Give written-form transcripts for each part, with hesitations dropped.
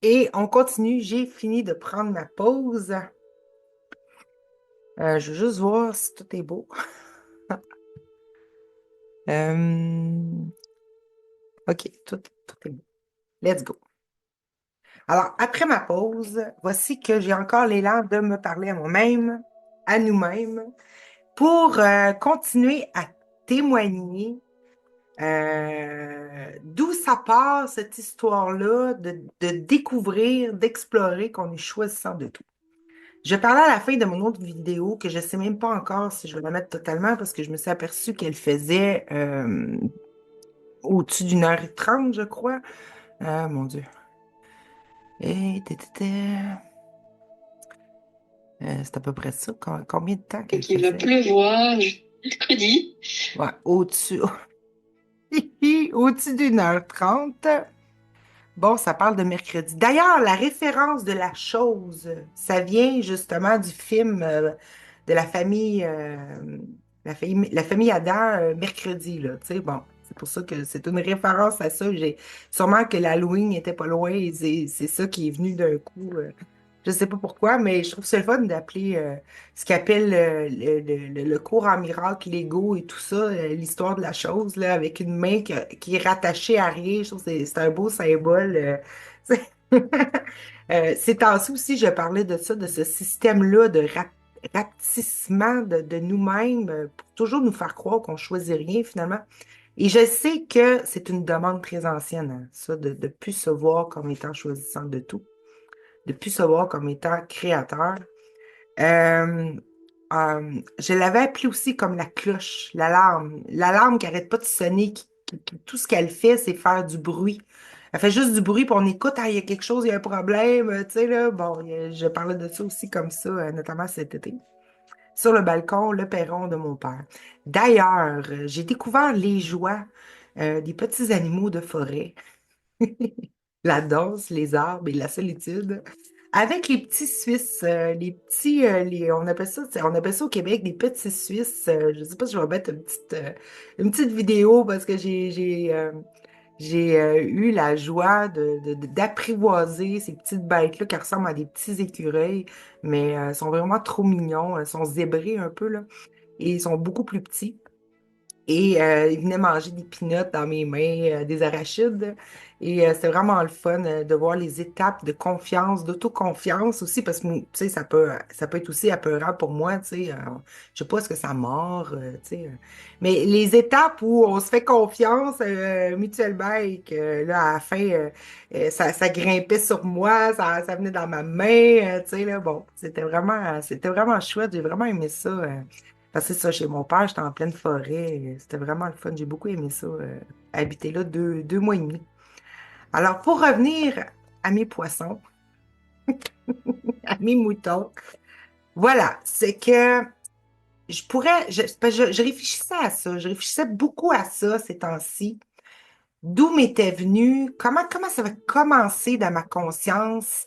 Et on continue. J'ai fini de prendre ma pause. Je veux juste voir si tout est beau. Euh, OK, tout est beau. Let's go. Alors, après ma pause, voici que j'ai encore l'élan de me parler à moi-même, à nous-mêmes, pour continuer à témoigner d'où ça part, cette histoire-là, de découvrir, d'explorer qu'on est choisissant de tout. Je parlais à la fin de mon autre vidéo que je ne sais même pas encore si je vais la mettre totalement parce que je me suis aperçue qu'elle faisait au-dessus d'une heure et trente, je crois. Ah, mon Dieu. Et c'est à peu près ça. Combien de temps Et qu'elle qu'il va faisait? pleuvoir mercredi. Ouais, au-dessus. Au-dessus d'une heure trente. Bon, ça parle de mercredi. D'ailleurs, la référence de la chose, ça vient justement du film de la famille Adam, mercredi, là. Tu sais, bon, c'est pour ça que c'est une référence à ça. Sûrement que l'Halloween n'était pas loin et c'est ça qui est venu d'un coup. Je sais pas pourquoi, mais je trouve ça le fun d'appeler ce qu'ils appellent le cours en miracle, l'ego et tout ça, l'histoire de la chose, là, avec une main qui est rattachée à rien. Je trouve que c'est un beau symbole. C'est- ces temps-ci aussi, je parlais de ça, de ce système-là de rapetissement de nous-mêmes pour toujours nous faire croire qu'on choisit rien finalement. Et je sais que c'est une demande très ancienne, hein, ça, de ne plus se voir comme étant choisissant de tout, de plus se voir comme étant créateur. Euh, je l'avais appelé aussi comme la cloche, l'alarme. L'alarme qui arrête pas de sonner, tout ce qu'elle fait, c'est faire du bruit. Elle fait juste du bruit, puis on écoute, ah, il y a quelque chose, il y a un problème, tu sais, là. Bon, je parlais de ça aussi comme ça, notamment cet été, sur le balcon, le perron de mon père. D'ailleurs, j'ai découvert les joies des petits animaux de forêt, la danse, les arbres et la solitude. Avec les petits Suisses, on appelle ça au Québec des petits Suisses. Je ne sais pas si je vais mettre une petite vidéo parce que j'ai eu la joie d'apprivoiser ces petites bêtes-là qui ressemblent à des petits écureuils, mais sont vraiment trop mignons. Elles sont zébrés un peu, là, et ils sont beaucoup plus petits. Et il venait manger des peanuts dans mes mains, des arachides. Et c'était vraiment le fun de voir les étapes de confiance, d'autoconfiance aussi, parce que, tu sais, ça peut être aussi apeurant pour moi, tu sais. Je sais pas, est-ce que ça mord, tu sais. Mais les étapes où on se fait confiance mutuellement et que, là, à la fin, ça grimpait sur moi, ça venait dans ma main, tu sais, là, bon, c'était vraiment chouette. J'ai vraiment aimé ça. Parce que c'est ça, chez mon père, j'étais en pleine forêt. C'était vraiment le fun. J'ai beaucoup aimé ça, habiter là deux mois et demi. Alors, pour revenir à mes poissons, à mes moutons, voilà, c'est que parce que je réfléchissais à ça. Je réfléchissais beaucoup à ça ces temps-ci. D'où m'était venu, comment ça va commencer dans ma conscience,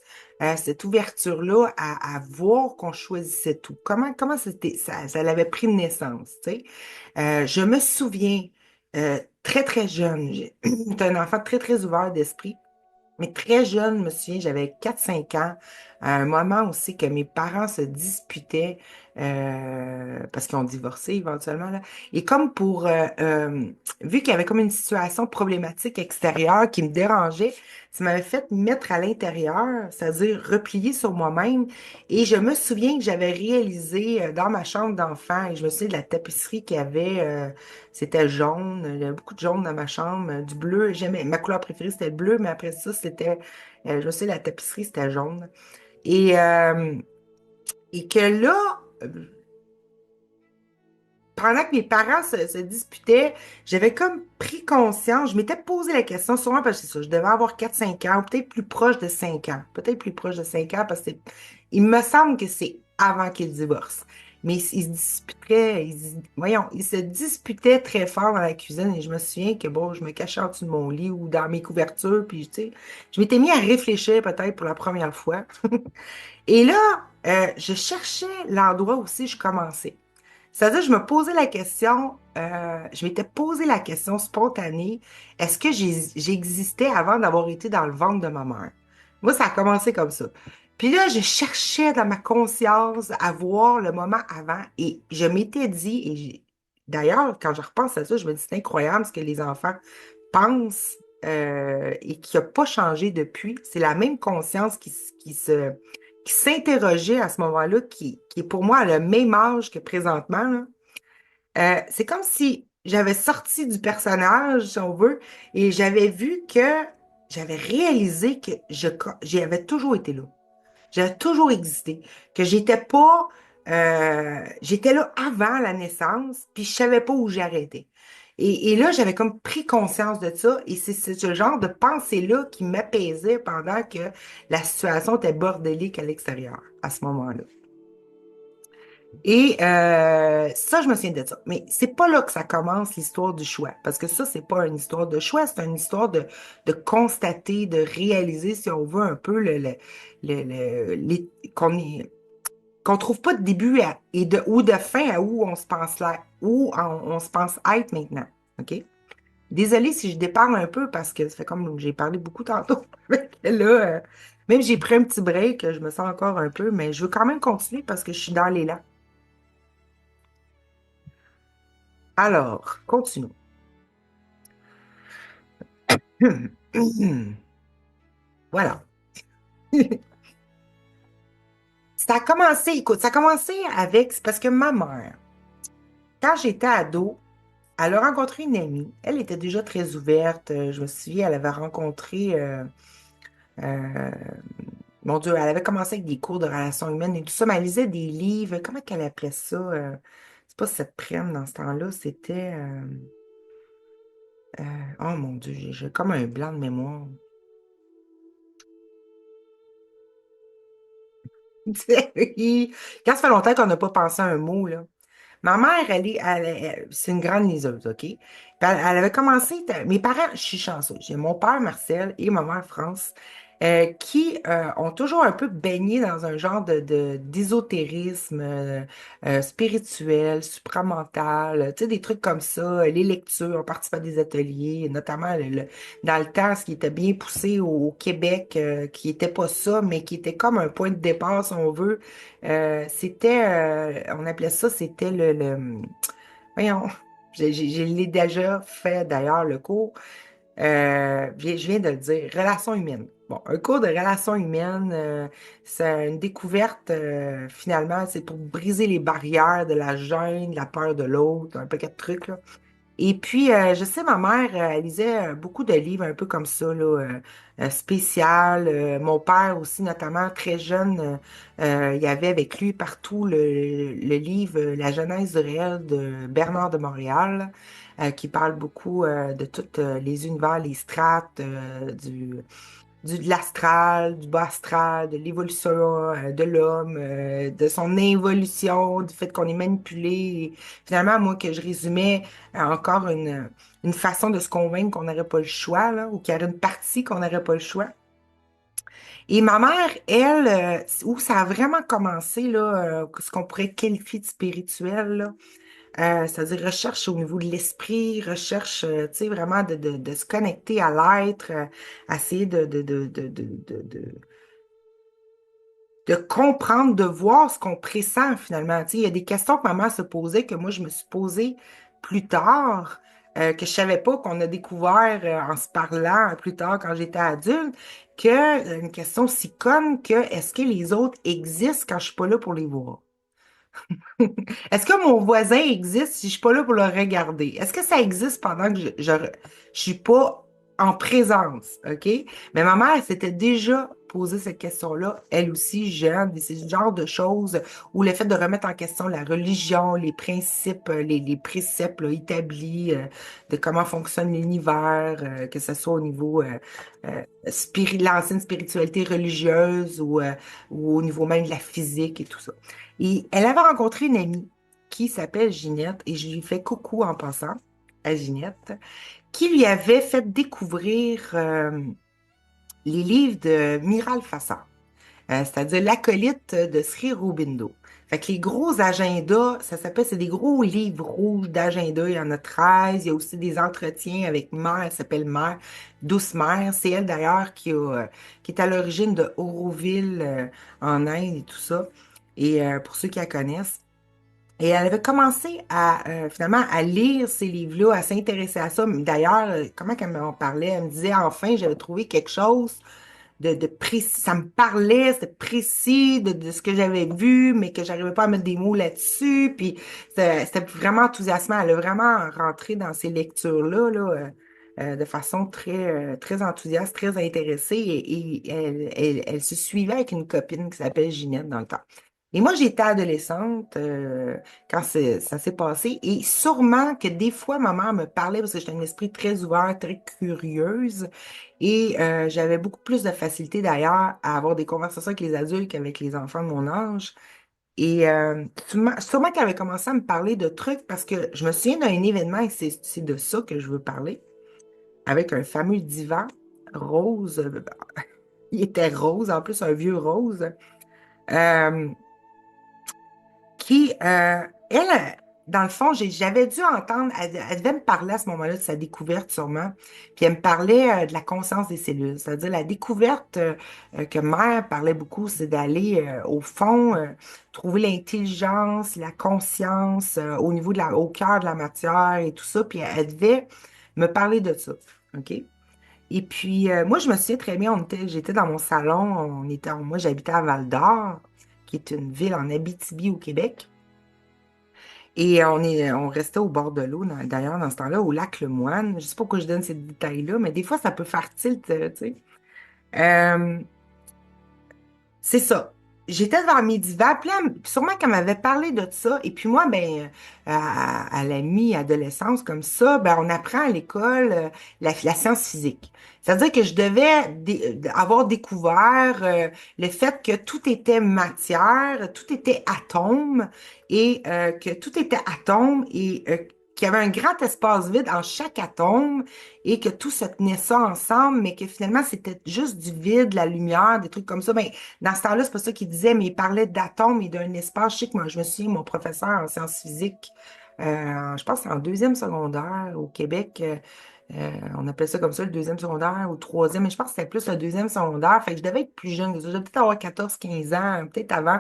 cette ouverture-là à voir qu'on choisissait tout? Comment ça avait pris naissance, tu sais? Je me souviens, très, très jeune, j'étais un enfant très, très ouvert d'esprit. Mais très jeune, je me souviens, j'avais 4 5 ans, à un moment aussi que mes parents se disputaient parce qu'ils ont divorcé éventuellement, là. Et comme vu qu'il y avait comme une situation problématique extérieure qui me dérangeait, ça m'avait fait me mettre à l'intérieur, c'est-à-dire replier sur moi-même. Et je me souviens que j'avais réalisé dans ma chambre d'enfant, et je me souviens de la tapisserie qu'il y avait, c'était jaune, il y avait beaucoup de jaune dans ma chambre, du bleu. Ma couleur préférée, c'était le bleu, mais après ça, je sais, la tapisserie, c'était jaune. Et, euh, et que là, pendant que mes parents se disputaient, j'avais comme pris conscience, je m'étais posé la question, sûrement parce que c'est ça, je devais avoir 4 5 ans, ou peut-être plus proche de 5 ans. Peut-être plus proche de 5 ans, parce que il me semble que c'est avant qu'ils divorcent. Mais ils se disputaient, voyons, ils se disputaient très fort dans la cuisine et je me souviens que bon, je me cachais en dessous de mon lit ou dans mes couvertures, puis tu sais, je m'étais mis à réfléchir peut-être pour la première fois. Et là, je cherchais l'endroit où si je commençais. C'est-à-dire, je m'étais posé la question spontanée, est-ce que j'existais avant d'avoir été dans le ventre de ma mère? Moi, ça a commencé comme ça. Puis là, je cherchais dans ma conscience à voir le moment avant et je m'étais dit, d'ailleurs, quand je repense à ça, je me dis, c'est incroyable ce que les enfants pensent et qui n'a pas changé depuis. C'est la même conscience qui s'interrogeait à ce moment-là, qui est pour moi à le même âge que présentement, là. C'est comme si j'avais sorti du personnage, si on veut, et j'avais vu que j'avais réalisé que j'avais toujours été là. J'avais toujours existé. Que j'étais pas. J'étais là avant la naissance, puis je savais pas où j'arrêtais. Et là, j'avais comme pris conscience de ça, et c'est ce genre de pensée-là qui m'apaisait pendant que la situation était bordélique à l'extérieur, à ce moment-là. Et ça, je me souviens de ça. Mais c'est pas là que ça commence l'histoire du choix. Parce que ça, c'est pas une histoire de choix, c'est une histoire de constater, de réaliser, si on veut, un peu qu'on trouve pas de début ou de fin à où on se pense là, on se pense être maintenant. OK? Désolée si je déparle un peu parce que ça fait comme j'ai parlé beaucoup tantôt. Fait que là, même j'ai pris un petit break, je me sens encore un peu, mais je veux quand même continuer parce que je suis dans l'élan. Alors, continuons. Voilà. Ça a commencé, écoute, ça a commencé avec, c'est parce que ma mère, quand j'étais ado, elle a rencontré une amie. Elle était déjà très ouverte. Je me souviens, elle avait rencontré, euh, mon Dieu, elle avait commencé avec des cours de relations humaines et tout ça, mais elle lisait des livres. Comment qu'elle appelait ça? C'est pas cette prenne dans ce temps-là, c'était, euh, oh mon Dieu, j'ai comme un blanc de mémoire. Quand ça fait longtemps qu'on n'a pas pensé à un mot, là. Ma mère, c'est une grande liseuse, OK? Puis elle avait commencé, mes parents, je suis chanceuse. J'ai mon père, Marcel, et ma mère, France, qui ont toujours un peu baigné dans un genre d'ésotérisme spirituel, supramental, tu sais, des trucs comme ça, les lectures, on participé à des ateliers, notamment dans le temps, ce qui était bien poussé au Québec, qui n'était pas ça, mais qui était comme un point de départ, si on veut. On appelait ça, c'était voyons, je l'ai déjà fait d'ailleurs, le cours. Je viens de le dire, relations humaines. Bon, un cours de relations humaines, c'est une découverte, finalement, c'est pour briser les barrières de la gêne, de la peur de l'autre, un paquet de trucs, là. Et puis, je sais, ma mère, elle lisait beaucoup de livres un peu comme ça, là, spécial. Mon père aussi, notamment, très jeune, il y avait avec lui partout le livre La Genèse du réel de Bernard de Montréal, qui parle beaucoup de tous les univers, les strates de l'astral, du bas astral, de l'évolution de l'homme, de son involution, du fait qu'on est manipulé. Et finalement, moi, que je résumais encore une façon de se convaincre qu'on n'aurait pas le choix, là, ou qu'il y aurait une partie qu'on n'aurait pas le choix. Et ma mère, elle, où ça a vraiment commencé, là, ce qu'on pourrait qualifier de spirituel, là, c'est-à-dire recherche au niveau de l'esprit, recherche, tu sais, vraiment de se connecter à l'être, essayer de comprendre, de voir ce qu'on pressent finalement. Tu sais, il y a des questions que maman se posait que moi, je me suis posée plus tard, que je savais pas qu'on a découvert en se parlant plus tard quand j'étais adulte, que une question si conne que est-ce que les autres existent quand je suis pas là pour les voir? Est-ce que mon voisin existe si je suis pas là pour le regarder? Est-ce que ça existe pendant que je suis pas en présence? OK? Mais ma mère s'était déjà posé cette question-là, elle aussi, jeune, et c'est ce genre de choses où le fait de remettre en question la religion, les principes, les préceptes là, établis de comment fonctionne l'univers, que ce soit au niveau l'ancienne spiritualité religieuse ou au niveau même de la physique et tout ça. Et elle avait rencontré une amie qui s'appelle Ginette, et je lui fais coucou en passant à Ginette, qui lui avait fait découvrir les livres de Miral Fassan. c'est-à-dire l'acolyte de Sri Aurobindo. Fait que les gros agendas, ça s'appelle, c'est des gros livres rouges d'agenda. Il y en a 13. Il y a aussi des entretiens avec Mère, elle s'appelle Mère, Douce Mère. C'est elle d'ailleurs qui est à l'origine de Auroville en Inde et tout ça. Et pour ceux qui la connaissent. Et elle avait commencé à finalement à lire ces livres-là, à s'intéresser à ça. D'ailleurs, comment qu'elle m'en parlait? Elle me disait enfin, j'avais trouvé quelque chose de précis. Ça me parlait, c'était précis de ce que j'avais vu, mais que j'arrivais pas à mettre des mots là-dessus. Puis c'était vraiment enthousiasmant. Elle a vraiment rentré dans ces lectures-là, de façon très enthousiaste, très intéressée. Et elle se suivait avec une copine qui s'appelle Ginette dans le temps. Et moi, j'étais adolescente quand ça s'est passé. Et sûrement que des fois, ma mère me parlait, parce que j'étais un esprit très ouvert, très curieuse. Et j'avais beaucoup plus de facilité d'ailleurs à avoir des conversations avec les adultes qu'avec les enfants de mon âge. Et sûrement qu'elle avait commencé à me parler de trucs parce que je me souviens d'un événement et c'est de ça que je veux parler, avec un fameux divan rose. Il était rose, en plus un vieux rose. Euh, qui, elle, dans le fond, j'avais dû entendre, elle devait me parler à ce moment-là de sa découverte sûrement, puis elle me parlait de la conscience des cellules, c'est-à-dire la découverte que Mère parlait beaucoup, c'est d'aller au fond, trouver l'intelligence, la conscience au niveau au cœur de la matière et tout ça, puis elle devait me parler de ça, OK? Et puis, moi, je me souviens très bien, j'étais dans mon salon, moi, j'habitais à Val-d'Or, qui est une ville en Abitibi au Québec. Et on restait au bord de l'eau, d'ailleurs, dans ce temps-là, au lac Lemoine. Je ne sais pas pourquoi je donne ces détails-là, mais des fois, ça peut faire tilt, tu sais. Euh, c'est ça. J'étais devant mes divans, puis là, sûrement qu'elle m'avait parlé de ça. Et puis moi, ben, à la mi-adolescence, comme ça, ben, on apprend à l'école la science physique. C'est-à-dire que je devais avoir découvert le fait que tout était matière, tout était atome, et que tout était atome, et qu'il y avait un grand espace vide en chaque atome, et que tout se tenait ça ensemble, mais que finalement, c'était juste du vide, de la lumière, des trucs comme ça. Ben, dans ce temps-là, c'est pas ça qu'il disait, mais il parlait d'atomes et d'un espace. Je sais que moi, je me souviens, mon professeur en sciences physiques, je pense que c'est en deuxième secondaire au Québec, on appelle ça comme ça, le deuxième secondaire ou troisième, mais je pense que c'était plus le deuxième secondaire. Fait que je devais être plus jeune que ça. Je devais peut-être avoir 14 15 ans, peut-être avant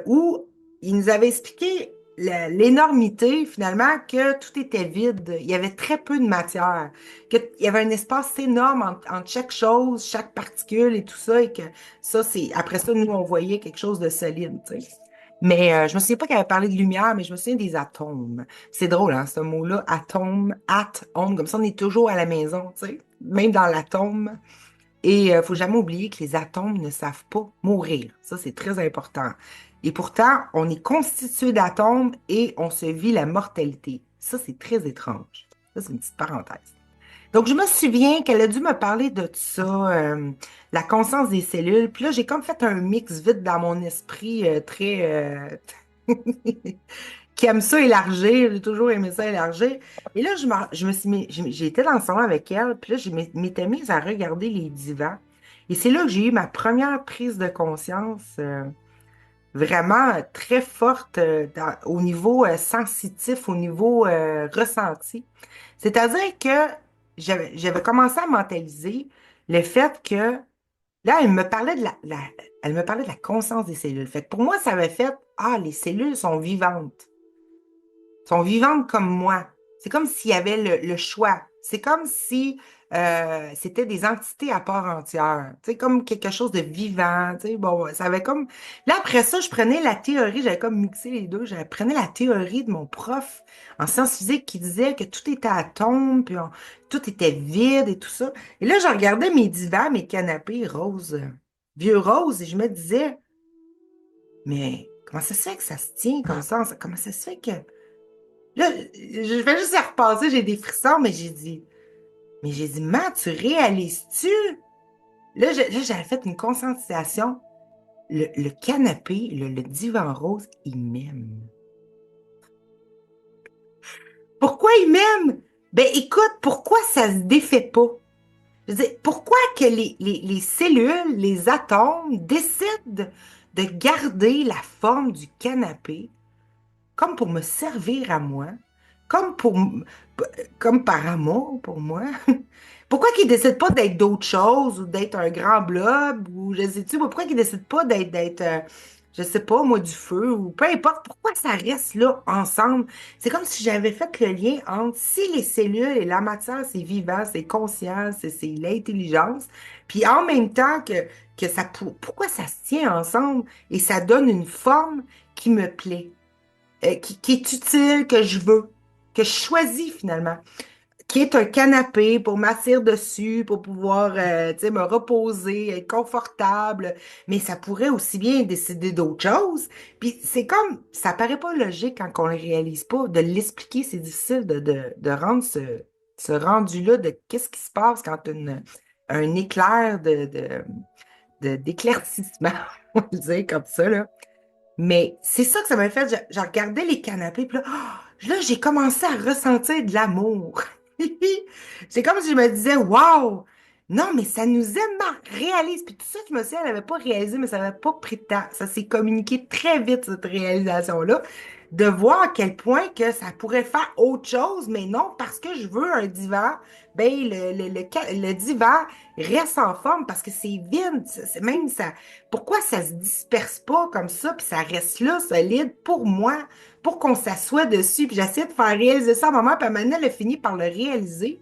où il nous avait expliqué l'énormité, finalement, que tout était vide. Il y avait très peu de matière, qu'il y avait un espace énorme entre chaque chose, chaque particule et tout ça, et que ça, après ça, nous, on voyait quelque chose de solide, tu sais. Mais je me souviens pas qu'elle avait parlé de lumière, mais je me souviens des atomes. C'est drôle, hein, ce mot-là, atome, at-home, comme ça, on est toujours à la maison, tu sais, même dans l'atome. Et il faut jamais oublier que les atomes ne savent pas mourir. Ça, c'est très important. Et pourtant, on est constitué d'atomes et on se vit la mortalité. Ça, c'est très étrange. Ça, c'est une petite parenthèse. Donc, je me souviens qu'elle a dû me parler de tout ça, la conscience des cellules. Puis là, j'ai comme fait un mix vite dans mon esprit qui aime ça élargir. J'ai toujours aimé ça élargir. Et là, je me suis j'ai été dans le salon avec elle, puis là, je m'étais mise à regarder les divans. Et c'est là que j'ai eu ma première prise de conscience vraiment très forte au niveau sensitif, au niveau ressenti. C'est-à-dire que j'avais commencé à mentaliser le fait que là, elle me parlait elle me parlait de la conscience des cellules. Fait que pour moi, ça avait fait, ah, les cellules sont vivantes sont vivantes comme moi. C'est comme s'il y avait le choix. C'est comme si c'était des entités à part entière. Tu sais, comme quelque chose de vivant. Tu sais, bon, ça avait comme. Là, après ça, je prenais la théorie, j'avais comme mixé les deux. Je prenais la théorie de mon prof en sciences physiques qui disait que tout était atome, puis tout était vide et tout ça. Et là, je regardais mes divans, mes canapés roses, vieux roses, et je me disais, mais comment ça se fait que ça se tient comme ça? Comment ça se fait que. Là, je vais juste y repasser, j'ai des frissons, mais j'ai dit, man, tu réalises-tu? Là, j'avais fait une conscientisation. Le canapé, le divan rose, il m'aime. Pourquoi il m'aime? Ben écoute, pourquoi ça se défait pas? Je veux dire, pourquoi que les cellules, les atomes décident de garder la forme du canapé comme pour me servir à moi, comme pour, m- comme par amour pour moi? Pourquoi qu'ils décident pas d'être d'autres choses ou d'être un grand blob ou je sais-tu, pourquoi qu'ils décident pas je sais pas, moi, du feu ou peu importe, pourquoi ça reste là ensemble? C'est comme si j'avais fait le lien entre si les cellules et la matière, c'est vivant, c'est conscient, c'est l'intelligence, puis en même temps que pourquoi ça se tient ensemble et ça donne une forme qui me plaît, qui est utile, que je veux, que je choisis finalement, qui est un canapé pour m'asseoir dessus, pour pouvoir, tu sais, me reposer, être confortable, mais ça pourrait aussi bien décider d'autres choses. Puis c'est comme, ça paraît pas logique quand on le réalise pas, de l'expliquer, c'est difficile de rendre ce rendu-là de qu'est-ce qui se passe quand un éclair d'éclaircissement, on va le dire comme ça, là. Mais c'est ça que ça m'a fait. Je regardais les canapés, puis là, là, j'ai commencé à ressentir de l'amour. C'est comme si je me disais, waouh, non, mais ça nous aime, réalise. Puis tout ça, je me suis dit, elle n'avait pas réalisé, mais ça n'avait pas pris de temps. Ça s'est communiqué très vite, cette réalisation-là, de voir à quel point que ça pourrait faire autre chose, mais non, parce que je veux un divan, ben, le divan reste en forme parce que c'est vide. Même ça. Pourquoi ça se disperse pas comme ça, puis ça reste là, solide, pour moi, pour qu'on s'assoie dessus. Puis j'essaie de faire réaliser ça à maman, puis maintenant, elle a fini par le réaliser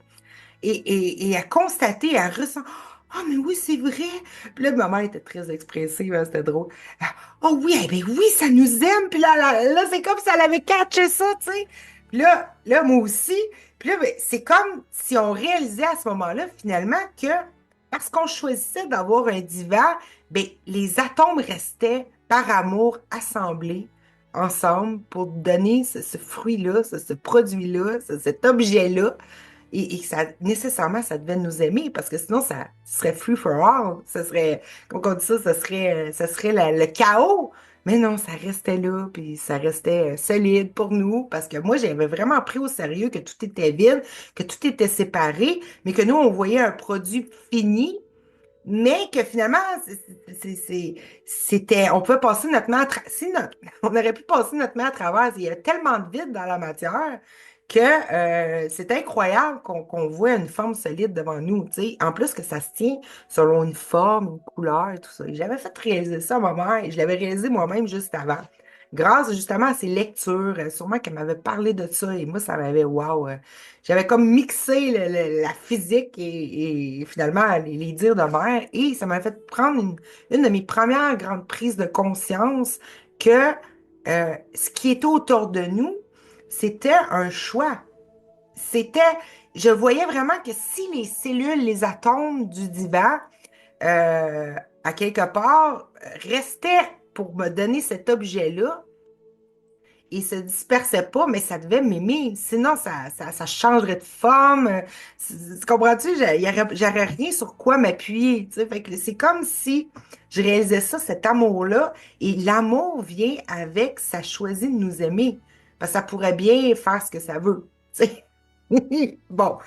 et à constater, à ressentir. Ah, mais oui, c'est vrai. Puis là, maman était très expressive, hein, c'était drôle. Ah, oh oui, eh ben oui, ça nous aime. Puis là, c'est comme si elle avait catché ça, tu sais. Puis là, moi aussi. Puis là, ben, c'est comme si on réalisait à ce moment-là, finalement, que parce qu'on choisissait d'avoir un divan, ben, les atomes restaient par amour assemblés ensemble pour donner ce fruit-là, ce produit-là, cet objet-là. Et ça, nécessairement, ça devait nous aimer parce que sinon, ça serait free for all. Ça serait, comme on dit ça serait le chaos. Mais non, ça restait là, puis ça restait solide pour nous parce que moi, j'avais vraiment pris au sérieux que tout était vide, que tout était séparé, mais que nous, on voyait un produit fini, mais que finalement, c'était, on pouvait passer notre main on aurait pu passer notre main à travers. Il y a tellement de vide dans la matière que c'est incroyable qu'on voit une forme solide devant nous, tu sais. En plus que ça se tient selon une forme, une couleur et tout ça. Et j'avais fait réaliser ça à ma mère et je l'avais réalisé moi-même juste avant. Grâce justement à ces lectures, sûrement qu'elle m'avait parlé de ça et moi, ça m'avait, wow, j'avais comme mixé la physique et finalement les dires de mère et ça m'a fait prendre une de mes premières grandes prises de conscience que ce qui était autour de nous, c'était un choix. C'était, je voyais vraiment que si les cellules, les atomes du divan, à quelque part, restaient pour me donner cet objet-là, il se dispersait pas, mais ça devait m'aimer. Sinon, ça changerait de forme. Comprends-tu? J'aurais rien sur quoi m'appuyer. Tu sais. Fait que c'est comme si je réalisais ça, cet amour-là. Et l'amour vient avec, ça choisit de nous aimer. Parce que ça pourrait bien faire ce que ça veut. Tu sais. Bon.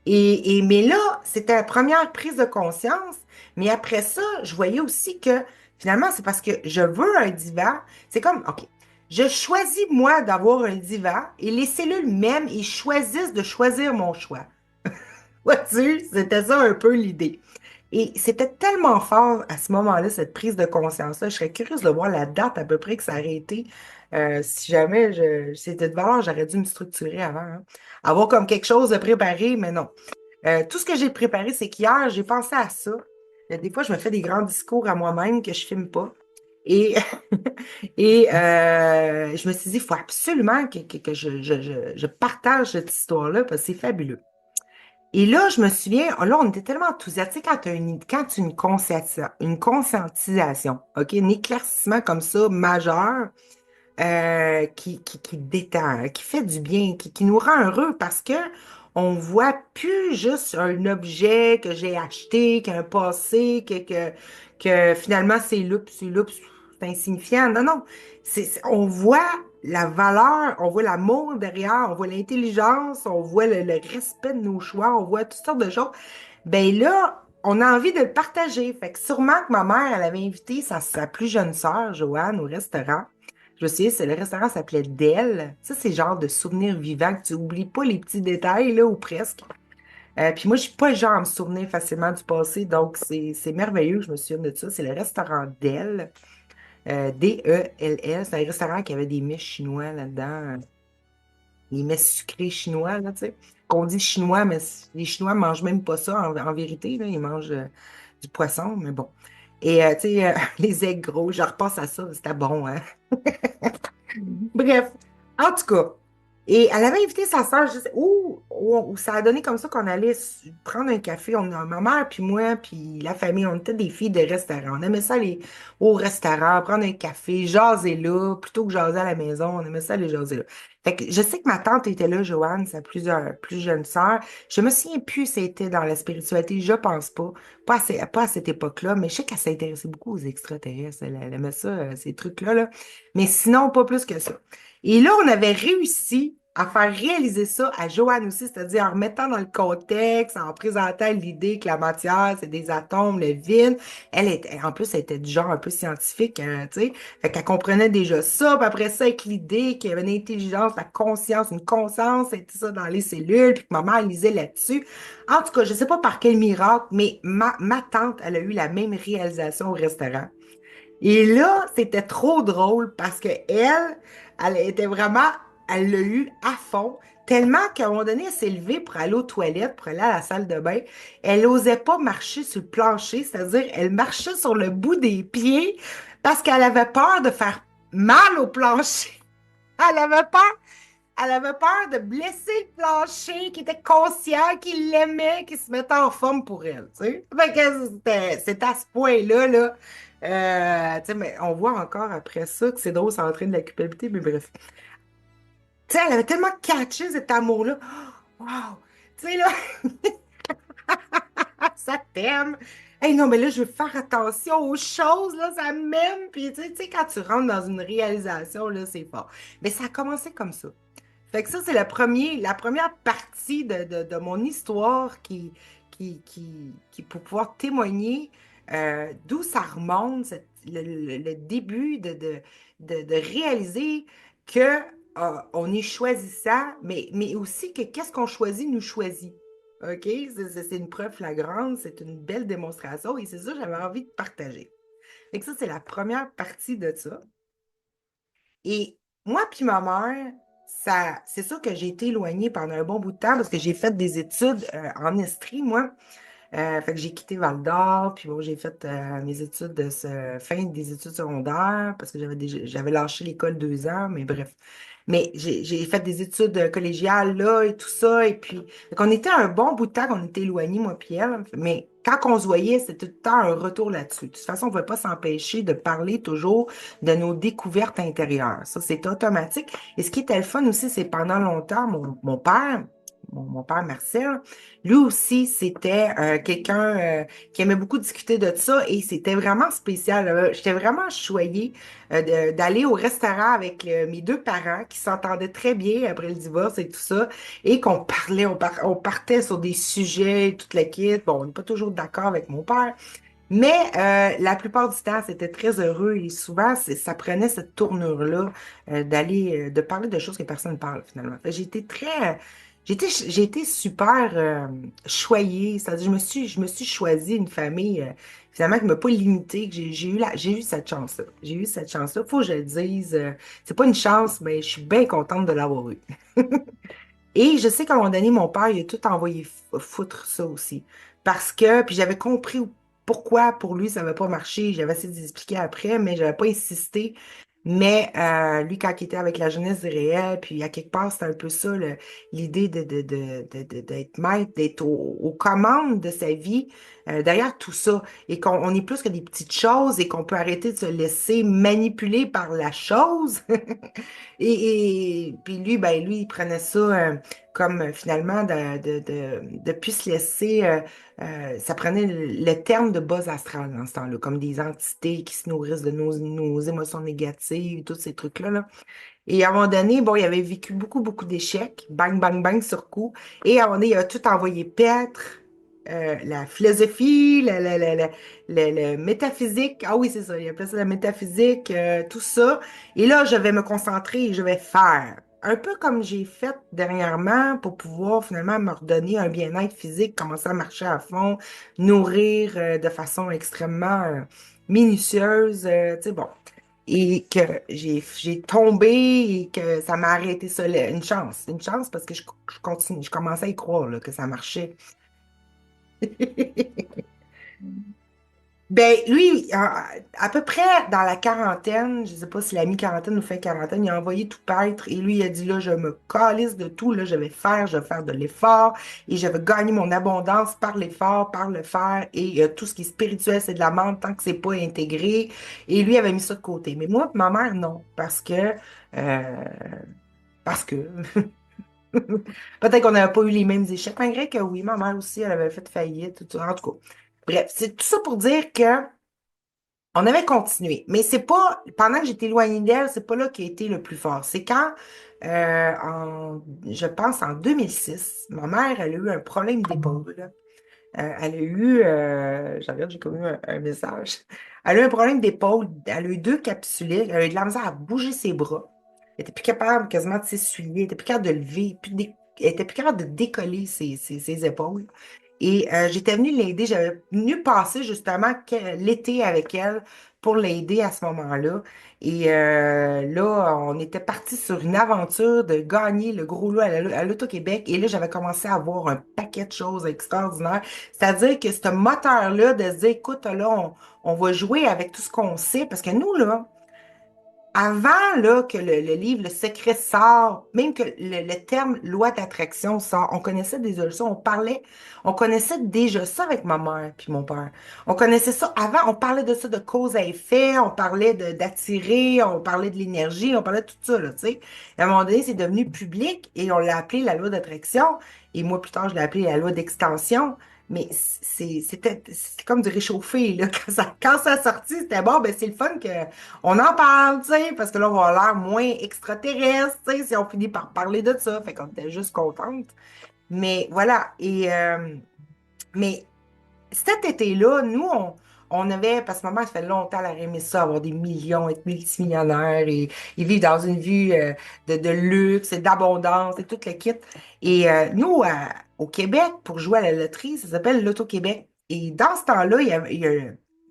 Mais là, c'était la première prise de conscience. Mais après ça, je voyais aussi que finalement, c'est parce que je veux un divan. C'est comme, OK, je choisis moi d'avoir un divan et les cellules même, ils choisissent de choisir mon choix. Vois-tu, c'était ça un peu l'idée. Et c'était tellement fort à ce moment-là, cette prise de conscience-là. Je serais curieuse de voir la date à peu près que ça aurait été. Si jamais c'était de valeur, j'aurais dû me structurer avant, hein. Avoir comme quelque chose de préparé, mais non. Tout ce que j'ai préparé, c'est qu'hier, j'ai pensé à ça. Des fois, je me fais des grands discours à moi-même que je filme pas. Et, je me suis dit, il faut absolument que je partage cette histoire-là parce que c'est fabuleux. Et là, je me souviens, là, on était tellement enthousiastes. Tu sais, quand tu as une conscientisation, OK, un éclaircissement comme ça, majeur, qui détend, qui fait du bien, qui nous rend heureux parce que on voit plus juste un objet que j'ai acheté, qu'un passé, que finalement c'est là, puis c'est insignifiant. Non, non. On voit la valeur, on voit l'amour derrière, on voit l'intelligence, on voit le respect de nos choix, on voit toutes sortes de choses. Ben là, on a envie de le partager. Fait que sûrement que ma mère, elle avait invité sa plus jeune sœur, Joanne, au restaurant. Je me souviens, le restaurant s'appelait Del. Ça, c'est le genre de souvenir vivant que tu oublies pas les petits détails, là, ou presque. Puis moi, je suis pas le genre à me souvenir facilement du passé, donc c'est merveilleux que je me souvienne de ça. C'est le restaurant Del, Del. C'est un restaurant qui avait des mets chinois là-dedans, les mets sucrés chinois, là, tu sais. Qu'on dit chinois, mais les Chinois mangent même pas ça en vérité, là. Ils mangent du poisson, mais bon. Et, tu sais, les aigles gros, je repasse à ça, c'était bon, hein. Bref, en tout cas. Et elle avait invité sa sœur, je sais, où ça a donné comme ça qu'on allait prendre un café. Ma mère, puis moi, puis la famille, on était des filles de restaurant. On aimait ça aller au restaurant, prendre un café, jaser là, plutôt que jaser à la maison. On aimait ça aller jaser là. Fait que je sais que ma tante était là, Joanne, sa plus jeune sœur. Je me souviens plus si c'était dans la spiritualité, je pense pas. Pas à cette époque-là, mais je sais qu'elle s'intéressait beaucoup aux extraterrestres. Elle aimait ça, ces trucs-là, là. Mais sinon, pas plus que ça. Et là, on avait réussi à faire réaliser ça à Joanne aussi, c'est-à-dire en remettant dans le contexte, en présentant l'idée que la matière, c'est des atomes, le vide. En plus, elle était du genre un peu scientifique, hein, tu sais. Fait qu'elle comprenait déjà ça. Puis après ça, avec l'idée qu'il y avait une intelligence, la conscience, une conscience, et tout ça dans les cellules, puis que maman elle lisait là-dessus. En tout cas, je sais pas par quel miracle, mais ma tante, elle a eu la même réalisation au restaurant. Et là, c'était trop drôle parce que elle était vraiment, elle l'a eu à fond, tellement qu'à un moment donné, elle s'est levée pour aller aux toilettes, pour aller à la salle de bain. Elle n'osait pas marcher sur le plancher, c'est-à-dire elle marchait sur le bout des pieds parce qu'elle avait peur de faire mal au plancher. Elle avait peur, elle avait peur de blesser le plancher, qui était conscient, qui l'aimait, qui se mettait en forme pour elle, tu sais. Fait que c'était à ce point-là, là. Tu sais, mais on voit encore après ça que c'est drôle, ça entraîne de la culpabilité, mais bref. Tu sais, elle avait tellement catché cet amour-là. Oh, wow! Tu sais, là, ça t'aime. Hey, non, mais là, je veux faire attention aux choses, là, ça m'aime. Puis, tu sais, quand tu rentres dans une réalisation, là, c'est fort. Mais ça a commencé comme ça. Fait que ça, c'est la première partie de mon histoire qui pour pouvoir témoigner d'où ça remonte, le début de réaliser que on est choisissant, mais aussi que qu'est-ce qu'on choisit nous choisit. OK? C'est une preuve flagrante, c'est une belle démonstration et c'est ça que j'avais envie de partager. Fait que ça, c'est la première partie de ça. Et moi puis ma mère, c'est sûr que j'ai été éloignée pendant un bon bout de temps parce que j'ai fait des études en Estrie, moi. Fait que j'ai quitté Val d'Or, puis bon, j'ai fait mes études fin des études secondaires parce que j'avais lâché l'école 2 ans, mais bref. Mais j'ai fait des études collégiales là et tout ça, et puis fait qu'on était un bon bout de temps qu'on était éloignés, moi puis elle, mais quand on se voyait, c'était tout le temps un retour là-dessus. De toute façon, on ne pouvait pas s'empêcher de parler toujours de nos découvertes intérieures. Ça, c'est automatique. Et ce qui était le fun aussi, c'est pendant longtemps, mon père, mon père Marcel, lui aussi, c'était quelqu'un qui aimait beaucoup discuter de ça et c'était vraiment spécial. J'étais vraiment choyée d'aller au restaurant avec mes deux parents qui s'entendaient très bien après le divorce et tout ça et qu'on parlait, on partait sur des sujets, toute la kit. Bon, on n'est pas toujours d'accord avec mon père, mais la plupart du temps, c'était très heureux et souvent, ça prenait cette tournure-là de parler de choses que personne ne parle finalement. Fait que j'ai été super choyée, c'est-à-dire je me suis choisi une famille finalement qui ne m'a pas limitée, que j'ai eu cette chance-là. J'ai eu cette chance-là. Faut que je le dise, c'est pas une chance, mais je suis bien contente de l'avoir eu. Et je sais qu'à un moment donné, mon père, il a tout envoyé foutre ça aussi. Parce que, puis j'avais compris pourquoi pour lui ça n'avait pas marché. J'avais essayé d'expliquer après, mais j'avais pas insisté. Mais lui, quand il était avec la jeunesse du réel, puis à quelque part, c'était un peu ça, l'idée d'être maître, d'être aux commandes de sa vie, derrière tout ça. Et qu'on est plus que des petites choses et qu'on peut arrêter de se laisser manipuler par la chose. Et puis lui, ben lui, il prenait ça comme finalement de plus se laisser, ça prenait le terme de bas astral dans ce temps-là, comme des entités qui se nourrissent de nos émotions négatives, tous ces trucs-là, là. Et à un moment donné, bon, il avait vécu beaucoup, beaucoup d'échecs, bang, bang, bang sur coup, et à un moment donné, il a tout envoyé paître, la philosophie, le métaphysique. Ah oui, c'est ça, il appelait ça la métaphysique, tout ça. Et là, je vais me concentrer et je vais faire. Un peu comme j'ai fait dernièrement pour pouvoir finalement me redonner un bien-être physique, commencer à marcher à fond, nourrir de façon extrêmement minutieuse, tu sais, bon. Et que j'ai tombé et que ça m'a arrêté ça. Une chance parce que je continue, je commençais à y croire là, que ça marchait. Ben, lui, à peu près dans la quarantaine, je sais pas si la mi-quarantaine ou fin quarantaine, il a envoyé tout paître et lui, il a dit là, je me calisse de tout, là, je vais faire de l'effort et je vais gagner mon abondance par l'effort, par le faire et tout ce qui est spirituel, c'est de la menthe tant que c'est pas intégré. Et lui avait mis ça de côté. Mais moi, ma mère, non, euh, parce que, peut-être qu'on n'avait pas eu les mêmes échecs, malgré que oui, ma mère aussi, elle avait fait faillite, tout ça. En tout cas. Bref, c'est tout ça pour dire que on avait continué, mais c'est pas, pendant que j'étais éloignée d'elle, c'est pas là qui a été le plus fort. C'est quand, je pense en 2006, ma mère, elle a eu un problème d'épaule. Elle a eu, je regarde, j'ai commis un message. Elle a eu un problème d'épaule, elle a eu deux capsulés, elle a eu de la misère à bouger ses bras. Elle était plus capable quasiment de s'essuyer, elle était plus capable de lever, elle était plus capable de décoller ses épaules. Et j'étais venue l'aider, j'avais venu passer justement l'été avec elle pour l'aider à ce moment-là. Et là, on était parti sur une aventure de gagner le gros lot à l'Auto-Québec. Et là, j'avais commencé à voir un paquet de choses extraordinaires. C'est-à-dire que ce moteur-là, de se dire, écoute, là, on va jouer avec tout ce qu'on sait. Parce que nous, là, avant là, que le livre Le Secret sort, même que le terme loi d'attraction sort, on connaissait déjà ça, on connaissait déjà ça avec ma mère puis mon père. On connaissait ça avant, on parlait de ça de cause à effet, on parlait d'attirer, on parlait de l'énergie, on parlait de tout ça, là, tu sais. Et à un moment donné, c'est devenu public et on l'a appelé la loi d'attraction. Et moi, plus tard, je l'ai appelé la loi d'extension. Mais c'était comme du réchauffé, là. Quand ça a sorti, c'était bon, ben c'est le fun que on en parle, tu sais, parce que là, on va avoir l'air moins extraterrestre, tu sais, si on finit par parler de ça. Fait qu'on était juste contente. Mais voilà. Mais cet été-là, nous, on avait, parce que maman, ça fait longtemps, elle a aimé ça, avoir des millions, être multimillionnaire et vivre dans une vie de luxe et d'abondance et tout le kit. Et nous, au Québec, pour jouer à la loterie, ça s'appelle l'Auto-Québec. Et dans ce temps-là,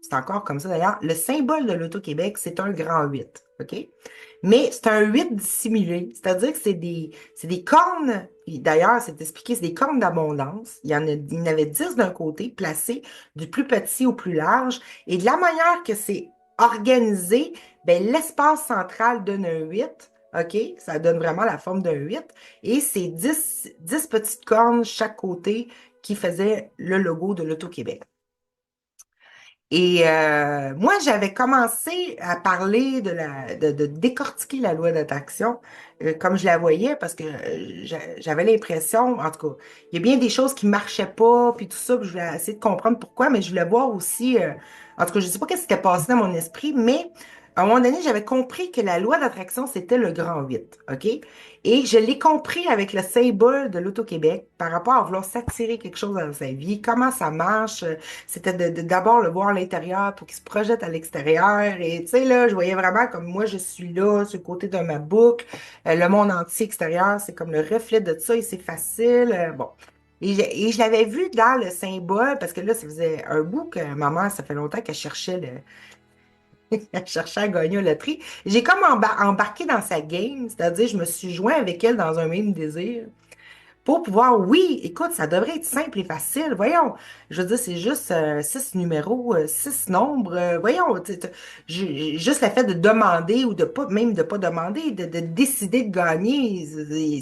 c'est encore comme ça d'ailleurs, le symbole de l'Auto-Québec, c'est un grand 8. OK? Mais c'est un 8 dissimulé, c'est-à-dire que c'est des cornes, et d'ailleurs, c'est expliqué, c'est des cornes d'abondance. Il y en avait 10 d'un côté, placés du plus petit au plus large. Et de la manière que c'est organisé, ben, l'espace central donne un 8. OK? Ça donne vraiment la forme d'un 8. Et c'est dix petites cornes chaque côté qui faisaient le logo de l'Auto-Québec. Et moi, j'avais commencé à parler de décortiquer la loi d'attraction comme je la voyais parce que j'avais l'impression, en tout cas, il y a bien des choses qui marchaient pas, puis tout ça, puis je voulais essayer de comprendre pourquoi, mais je voulais voir aussi, en tout cas, je sais pas qu'est-ce qui s'était passé dans mon esprit, mais à un moment donné, j'avais compris que la loi d'attraction, c'était le grand 8, OK? Et je l'ai compris avec le symbole de l'Auto-Québec par rapport à vouloir s'attirer quelque chose dans sa vie, comment ça marche. C'était d'abord le voir à l'intérieur pour qu'il se projette à l'extérieur. Et tu sais, là, je voyais vraiment comme moi, je suis là, sur le côté de ma boucle. Le monde entier extérieur, c'est comme le reflet de ça et c'est facile. Bon. Et je l'avais vu dans le symbole, parce que là, ça faisait un bout que maman, ça fait longtemps qu'elle cherchait elle cherchait à gagner la loterie. J'ai comme embarqué dans sa game, c'est-à-dire je me suis joint avec elle dans un même désir pour pouvoir, oui, écoute, ça devrait être simple et facile. Voyons, je veux dire, c'est juste 6 numéros, 6 nombres. Voyons, juste le fait de demander ou de pas, même de pas demander, de décider de gagner,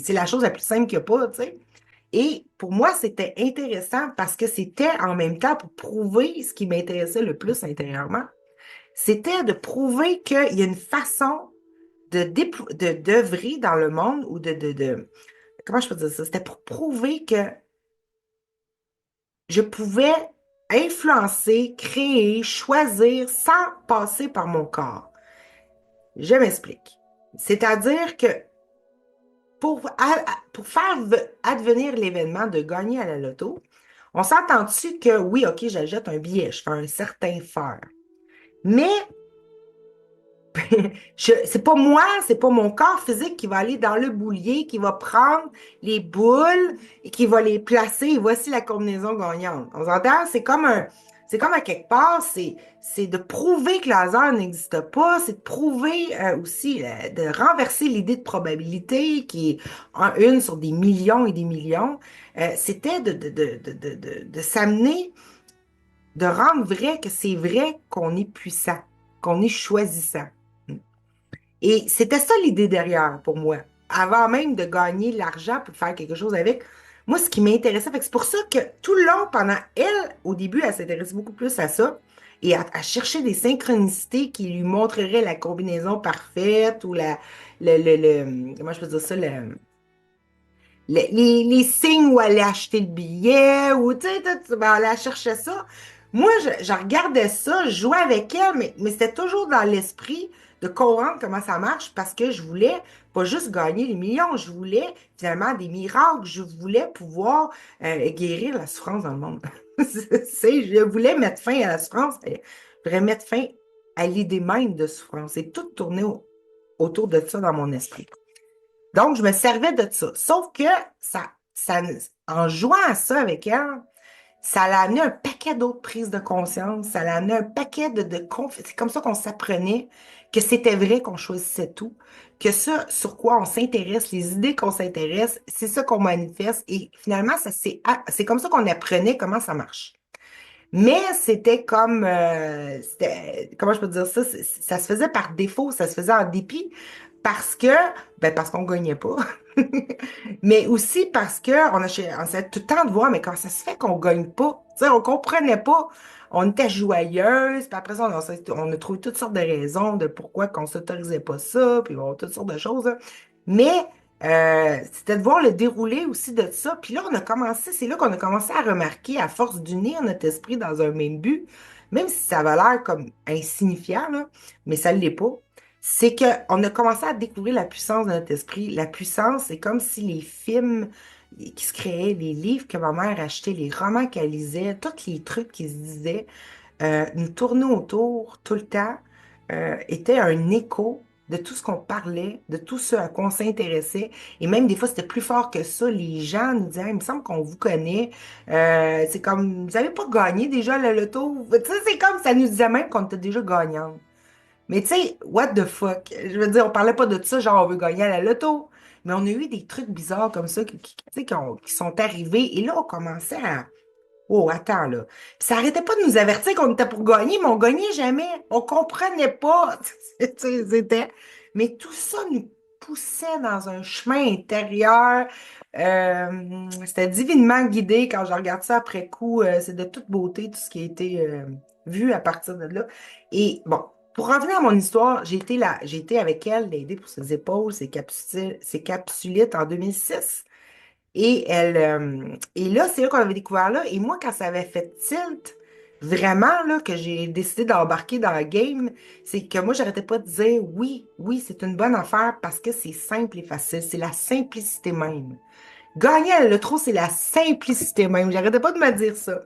c'est la chose la plus simple qu'il n'y a pas, tu sais. Et pour moi, c'était intéressant parce que c'était en même temps pour prouver ce qui m'intéressait le plus intérieurement. C'était de prouver qu'il y a une façon d'œuvrer dans le monde ou comment je peux dire ça? C'était pour prouver que je pouvais influencer, créer, choisir sans passer par mon corps. Je m'explique. C'est-à-dire que pour faire advenir l'événement de gagner à la loto, On s'entend-tu que oui, OK, j'achète un billet, je fais un certain faire. Mais c'est pas moi, c'est pas mon corps physique qui va aller dans le boulier, qui va prendre les boules et qui va les placer. Et voici la combinaison gagnante. On s'entend? C'est comme à quelque part, c'est de prouver que le hasard n'existe pas, c'est de prouver aussi, de renverser l'idée de probabilité qui est une sur des millions et des millions. C'était de s'amener, de rendre vrai que c'est vrai qu'on est puissant, qu'on est choisissant. Et c'était ça l'idée derrière pour moi. Avant même de gagner l'argent pour faire quelque chose avec, moi, ce qui m'intéressait, fait que c'est pour ça que tout le long, pendant elle, au début, elle s'intéressait beaucoup plus à ça et à chercher des synchronicités qui lui montreraient la combinaison parfaite ou comment je peux dire ça, les signes où elle allait acheter le billet ou, tu sais, ben, elle cherchait ça. Moi, je regardais ça, je jouais avec elle, mais c'était toujours dans l'esprit de comprendre comment ça marche parce que je voulais pas juste gagner les millions, je voulais finalement des miracles, je voulais pouvoir guérir la souffrance dans le monde. Je voulais mettre fin à la souffrance, je voulais mettre fin à l'idée même de souffrance et tout tournait autour de ça dans mon esprit. Donc, je me servais de ça. Sauf que en jouant à ça avec elle, ça l'a amené un paquet d'autres prises de conscience. Ça l'a amené un paquet c'est comme ça qu'on s'apprenait que c'était vrai qu'on choisissait tout, que ça sur quoi on s'intéresse, les idées qu'on s'intéresse, c'est ça qu'on manifeste. Et finalement, c'est comme ça qu'on apprenait comment ça marche. Mais c'était comme, comment je peux dire ça? Ça se faisait par défaut, ça se faisait en dépit parce que, parce qu'on gagnait pas. Mais aussi parce que on essayait tout le temps de voir, mais comment ça se fait qu'on gagne pas? Tu sais, on comprenait pas. On était joyeuse, puis après ça, on a trouvé toutes sortes de raisons de pourquoi qu'on s'autorisait pas ça, puis bon, toutes sortes de choses, là. Mais c'était de voir le déroulé aussi de ça. Puis là, c'est là qu'on a commencé à remarquer, à force d'unir notre esprit dans un même but, même si ça avait l'air comme insignifiant, là, mais ça ne l'est pas, c'est qu'on a commencé à découvrir la puissance de notre esprit. La puissance, c'est comme si les films qui se créaient, les livres que ma mère achetait, les romans qu'elle lisait, tous les trucs qui se disaient, nous tourner autour tout le temps était un écho de tout ce qu'on parlait, de tout ce à quoi on s'intéressait. Et même des fois, c'était plus fort que ça. Les gens nous disaient, il me semble qu'on vous connaît. C'est comme, vous n'avez pas gagné déjà le loto. Tu sais, c'est comme ça nous disait même qu'on était déjà gagnant. Mais tu sais, what the fuck? Je veux dire, on parlait pas de ça, genre on veut gagner à la loto. Mais on a eu des trucs bizarres comme ça tu sais, qui sont arrivés. Et là, on commençait à oh, attends, là. Puis ça arrêtait pas de nous avertir qu'on était pour gagner, mais on gagnait jamais. On comprenait pas. Tu sais, Mais tout ça nous poussait dans un chemin intérieur. C'était divinement guidé quand je regarde ça après coup. C'est de toute beauté, tout ce qui a été vu à partir de là. Et bon, pour revenir à mon histoire, j'ai été avec elle, l'aider pour ses épaules, ses capsulites en 2006. Et là, c'est là qu'on avait découvert là. Et moi, quand ça avait fait tilt, vraiment, là, que j'ai décidé d'embarquer dans la game, c'est que moi, j'arrêtais pas de dire oui, oui, c'est une bonne affaire parce que c'est simple et facile. C'est la simplicité même. Gagner à la loto, c'est la simplicité même. J'arrêtais pas de me dire ça.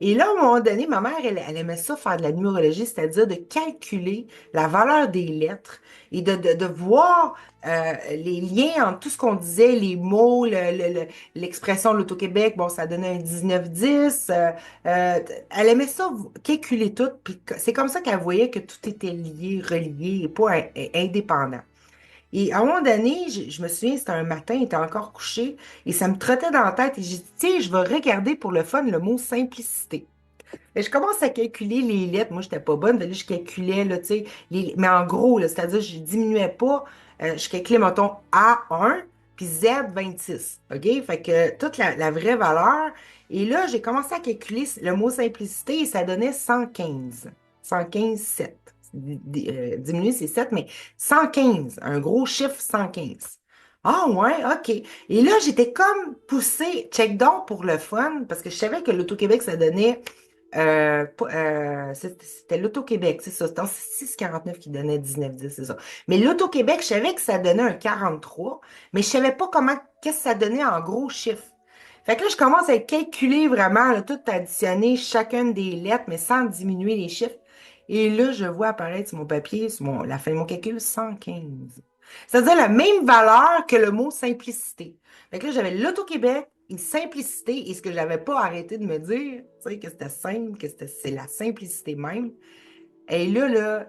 Et là, à un moment donné, ma mère, elle aimait ça faire de la numérologie, c'est-à-dire de calculer la valeur des lettres et de voir les liens entre tout ce qu'on disait, les mots, l'expression de l'Auto-Québec, bon, ça donnait un 19-10. Elle aimait ça, calculer tout, puis c'est comme ça qu'elle voyait que tout était lié, relié et pas indépendant. Et à un moment donné, je me souviens, c'était un matin, il était encore couché, et ça me trottait dans la tête, et j'ai dit, tiens, je vais regarder pour le fun le mot simplicité. Et je commence à calculer les lettres. Moi, je n'étais pas bonne, fait que là, je calculais, là, tu sais, mais en gros, là, c'est-à-dire, je diminuais pas, je calculais, mettons, A1, puis Z26, OK? Fait que toute la vraie valeur. Et là, j'ai commencé à calculer le mot simplicité, et ça donnait 115. 115, 7. Diminuer, c'est 7, mais 115, un gros chiffre 115. Ah ouais, OK. Et là, j'étais comme poussée, check down pour le fun, parce que je savais que l'Auto-Québec, ça donnait c'était l'Auto-Québec, c'est ça. C'était en 6,49 qui donnait 19,10, c'est ça. Mais l'Auto-Québec, je savais que ça donnait un 43, mais je savais pas qu'est-ce que ça donnait en gros chiffres. Fait que là, je commence à calculer vraiment, là, tout additionner chacune des lettres, mais sans diminuer les chiffres. Et là, je vois apparaître sur mon papier, la fin de mon calcul, 115. C'est-à-dire la même valeur que le mot simplicité. Fait que là, j'avais l'Auto-Québec, une simplicité, et ce que je n'avais pas arrêté de me dire, tu sais, que c'était simple, c'est la simplicité même. Et là,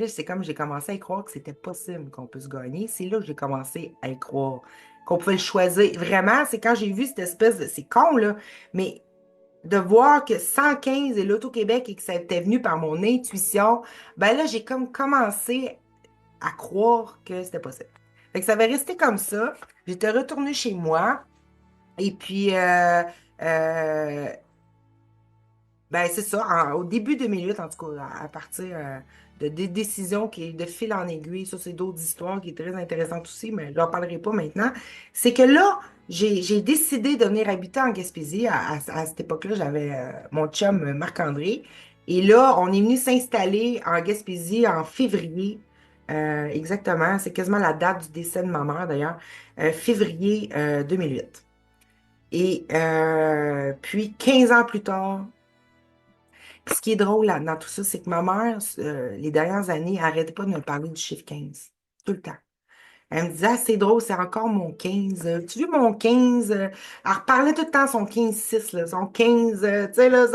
c'est comme j'ai commencé à y croire que c'était possible qu'on puisse gagner. C'est là que j'ai commencé à y croire, qu'on pouvait le choisir. Vraiment, c'est quand j'ai vu cette espèce de... C'est con, là, mais de voir que 115 est l'Auto-Québec et que ça était venu par mon intuition, ben là, j'ai comme commencé à croire que c'était possible. Fait que ça va rester comme ça. J'étais retournée chez moi et puis euh, ben, c'est ça. Au début 2008, en tout cas, à partir de des décisions qui de fil en aiguille, ça, c'est d'autres histoires qui est très intéressantes aussi, mais je n'en parlerai pas maintenant. C'est que là, j'ai décidé de venir habiter en Gaspésie. À cette époque-là, j'avais mon chum Marc-André. Et là, on est venu s'installer en Gaspésie en février. Exactement. C'est quasiment la date du décès de ma mère, d'ailleurs. Février 2008. Et puis, 15 ans plus tard, ce qui est drôle dans tout ça, c'est que ma mère, les dernières années, elle n'arrêtait pas de me parler du chiffre 15. Tout le temps. Elle me disait, ah, c'est drôle, c'est encore mon 15. Tu vu mon 15? Elle reparlait tout le temps son 15-6, là, son 15. Tu sais, là,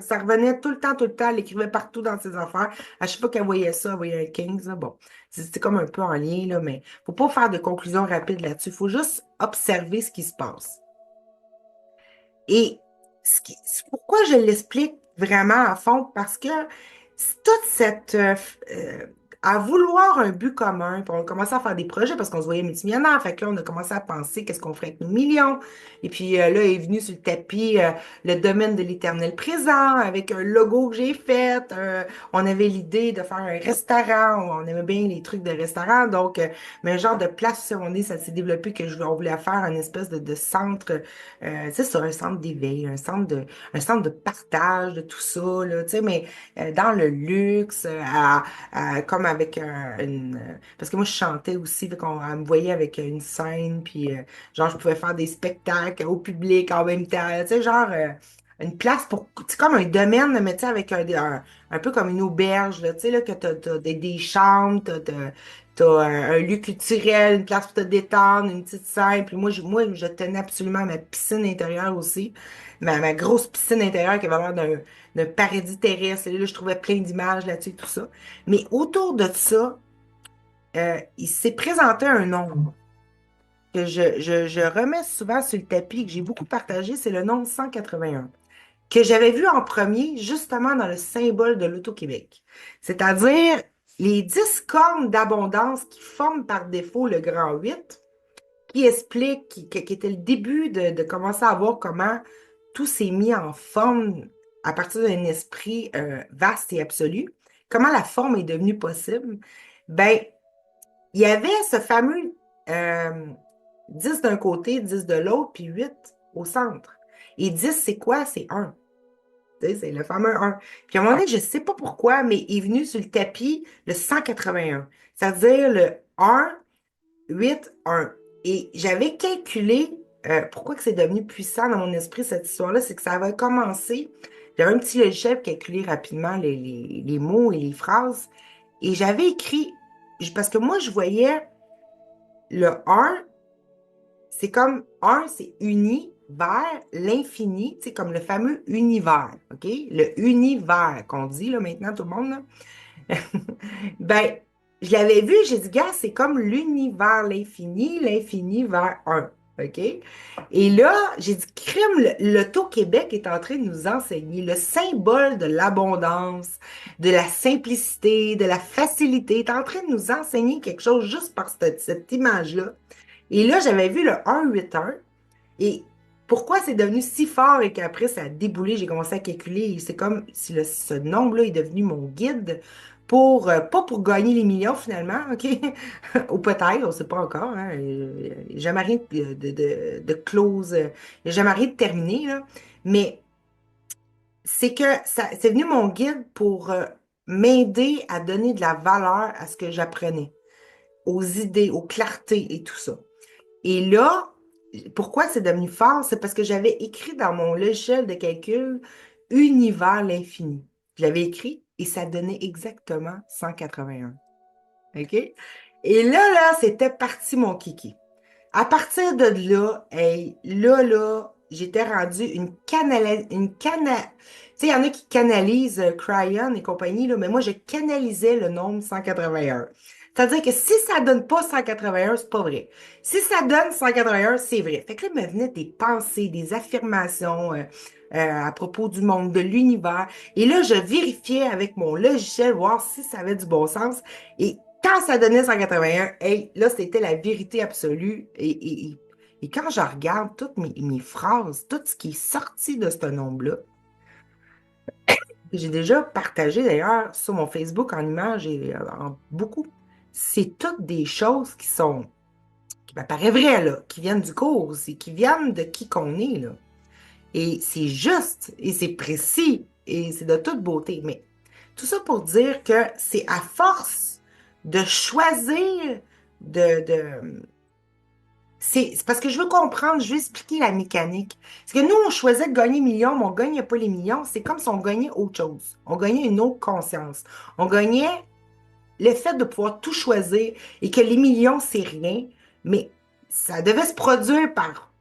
ça revenait tout le temps. Elle écrivait partout dans ses affaires. À chaque fois qu'elle voyait ça, elle voyait un 15. Là. Bon, c'est comme un peu en lien, là, mais faut pas faire de conclusion rapide là-dessus. Il faut juste observer ce qui se passe. Et pourquoi je l'explique vraiment à fond? Parce que toute cette... à vouloir un but commun, puis on a commencé à faire des projets parce qu'on se voyait multimillionnaire. Fait que là, on a commencé à penser qu'est-ce qu'on ferait avec nos millions. Et puis là, est venu sur le tapis le domaine de l'éternel présent avec un logo que j'ai fait. On avait l'idée de faire un restaurant. On aimait bien les trucs de restaurant. Donc, mais un genre de place où on est, ça s'est développé que on voulait faire une espèce de centre tu sais, sur un centre d'éveil, un centre de partage de tout ça, là, tu sais, mais dans le luxe, comme avec parce que moi, je chantais aussi, fait qu'on elle me voyait avec une scène, puis genre, je pouvais faire des spectacles au public en même temps, tu sais, genre, une place pour, c'est comme un domaine, mais tu sais, avec un peu comme une auberge, là, tu sais, là, que t'as des chambres, t'as un lieu culturel, une place pour te détendre, une petite scène. Puis moi, je tenais absolument à ma piscine intérieure aussi. Ma grosse piscine intérieure qui avait l'air d'un paradis terrestre. Et là, je trouvais plein d'images là-dessus, tout ça. Mais autour de ça, il s'est présenté un nombre que je remets souvent sur le tapis, que j'ai beaucoup partagé, c'est le nombre 181 que j'avais vu en premier, justement dans le symbole de l'Auto-Québec. C'est-à-dire les 10 cornes d'abondance qui forment par défaut le grand 8, qui explique, qui était le début de commencer à voir comment tout s'est mis en forme à partir d'un esprit vaste et absolu, comment la forme est devenue possible. Ben, il y avait ce fameux euh, 10 d'un côté, 10 de l'autre, puis 8 au centre. Et 10, c'est quoi? C'est un. Tu sais, c'est le fameux un. Puis à un moment donné, je ne sais pas pourquoi, mais il est venu sur le tapis le 181. C'est-à-dire le 1, 8, 1. Et j'avais calculé pourquoi que c'est devenu puissant dans mon esprit, cette histoire-là, c'est que ça avait commencé. J'avais un petit logiciel pour calculer rapidement les mots et les phrases. Et j'avais écrit, parce que moi, je voyais le un c'est comme un, c'est uni vers l'infini, c'est comme le fameux univers, OK? Le univers qu'on dit là maintenant, tout le monde, là. Ben, je l'avais vu, j'ai dit, gars, c'est comme l'univers, l'infini vers un. OK? Et là, j'ai dit, crime, l'Auto-Québec est en train de nous enseigner le symbole de l'abondance, de la simplicité, de la facilité, est en train de nous enseigner quelque chose juste par cette image-là. Et là, j'avais vu le 181. Et pourquoi c'est devenu si fort et qu'après ça a déboulé, j'ai commencé à calculer. Et c'est comme si ce nombre-là est devenu mon guide pour, pas pour gagner les millions finalement, OK? Ou peut-être, on ne sait pas encore. Hein. Il n'y a jamais rien de close, il n'y a jamais rien de terminé, là. Mais c'est que c'est venu mon guide pour m'aider à donner de la valeur à ce que j'apprenais, aux idées, aux clartés et tout ça. Et là, Pourquoi c'est devenu fort? C'est parce que j'avais écrit dans mon logiciel de calcul univers l'infini. Je l'avais écrit et ça donnait exactement 181. OK? Et là, c'était parti mon kiki. À partir de là, hey, là, j'étais rendue tu sais, il y en a qui canalisent Cryon et compagnie, là, mais moi, je canalisais le nombre 181. C'est-à-dire que si ça donne pas 181, c'est pas vrai. Si ça donne 181, c'est vrai. Fait que là, me venaient des pensées, des affirmations à propos du monde, de l'univers. Et là, je vérifiais avec mon logiciel, voir si ça avait du bon sens. Et quand ça donnait 181, hey, là, c'était la vérité absolue. Et quand je regarde toutes mes phrases, tout ce qui est sorti de ce nombre-là, que j'ai déjà partagé d'ailleurs sur mon Facebook en images et en beaucoup, c'est toutes des choses qui m'apparaissent vraies, là, qui viennent du cours, c'est qui viennent de qui qu'on est, là. Et c'est juste, et c'est précis, et c'est de toute beauté. Mais tout ça pour dire que c'est à force de choisir de, c'est parce que je veux comprendre, je veux expliquer la mécanique. Parce que nous, on choisait de gagner millions, mais on ne gagnait pas les millions. C'est comme si on gagnait autre chose. On gagnait une autre conscience. On gagnait le fait de pouvoir tout choisir et que les millions, c'est rien, mais ça devait se produire par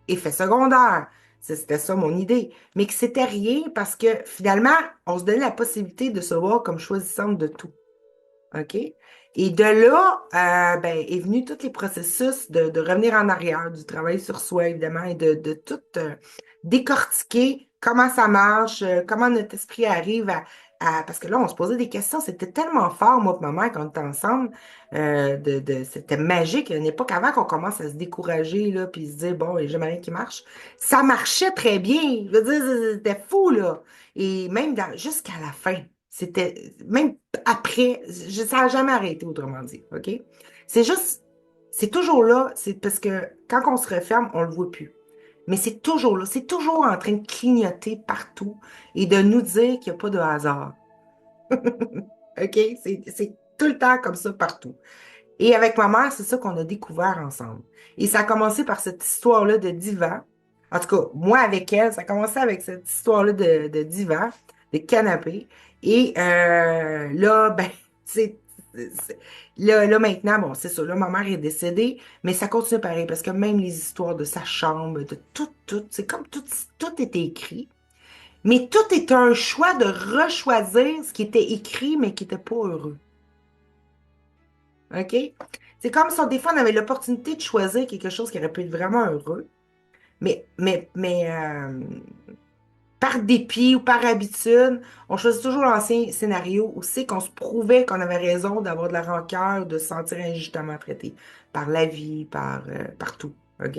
effet secondaire. C'était ça mon idée. Mais que c'était rien parce que finalement, on se donnait la possibilité de se voir comme choisissante de tout. OK? Et de là, ben, est venu tous les processus de revenir en arrière, du travail sur soi, évidemment, et de tout décortiquer comment ça marche, comment notre esprit arrive parce que là, on se posait des questions. C'était tellement fort, moi et ma mère, quand on était ensemble. C'était magique. Il y a une époque avant qu'on commence à se décourager, là, puis se dire, bon, il n'y a jamais rien qui marche. Ça marchait très bien. Je veux dire, c'était fou, là. Et même jusqu'à la fin. C'était, même après, ça n'a jamais arrêté, autrement dit, OK? C'est juste, c'est toujours là, c'est parce que quand on se referme, on le voit plus. Mais c'est toujours là, c'est toujours en train de clignoter partout et de nous dire qu'il n'y a pas de hasard. OK? C'est tout le temps comme ça partout. Et avec ma mère, c'est ça qu'on a découvert ensemble. Et ça a commencé par cette histoire-là de divan. En tout cas, moi avec elle, ça a commencé avec cette histoire-là de divan, de canapé. Et là, ben, c'est, là, maintenant, bon, c'est ça, là, ma mère est décédée, mais ça continue pareil, parce que même les histoires de sa chambre, de tout, c'est comme tout était écrit. Mais tout est un choix de rechoisir ce qui était écrit, mais qui n'était pas heureux. OK? C'est comme si des fois on avait l'opportunité de choisir quelque chose qui aurait pu être vraiment heureux, mais par dépit ou par habitude, on choisit toujours l'ancien scénario où c'est qu'on se prouvait qu'on avait raison d'avoir de la rancœur, de se sentir injustement traité par la vie, par tout. OK?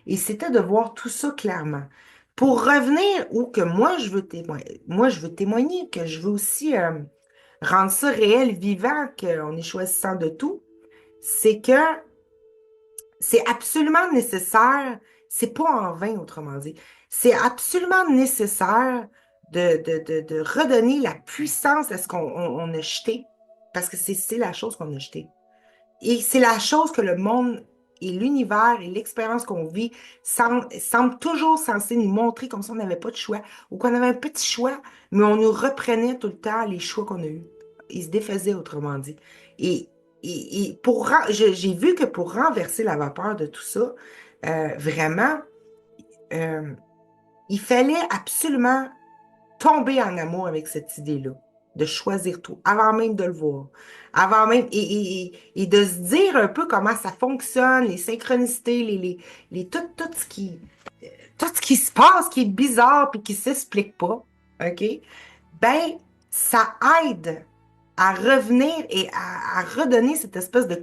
Et c'était de voir tout ça clairement. Pour revenir où que moi je veux témoigner, que je veux aussi rendre ça réel, vivant, qu'on est choisissant de tout, c'est que c'est absolument nécessaire, c'est pas en vain, autrement dit, c'est absolument nécessaire de redonner la puissance à ce qu'on a jeté, parce que c'est la chose qu'on a jetée. Et c'est la chose que le monde et l'univers et l'expérience qu'on vit semblent toujours censés nous montrer comme si on n'avait pas de choix, ou qu'on avait un petit choix, mais on nous reprenait tout le temps les choix qu'on a eus. Ils se défaisaient, autrement dit. Et, j'ai vu que pour renverser la vapeur de tout ça, vraiment, euh, il fallait absolument tomber en amour avec cette idée-là, de choisir tout, avant même de le voir, avant même, et de se dire un peu comment ça fonctionne, les synchronicités, tout tout ce qui se passe, qui est bizarre puis qui s'explique pas, OK? Ben, ça aide à revenir et à redonner cette espèce tu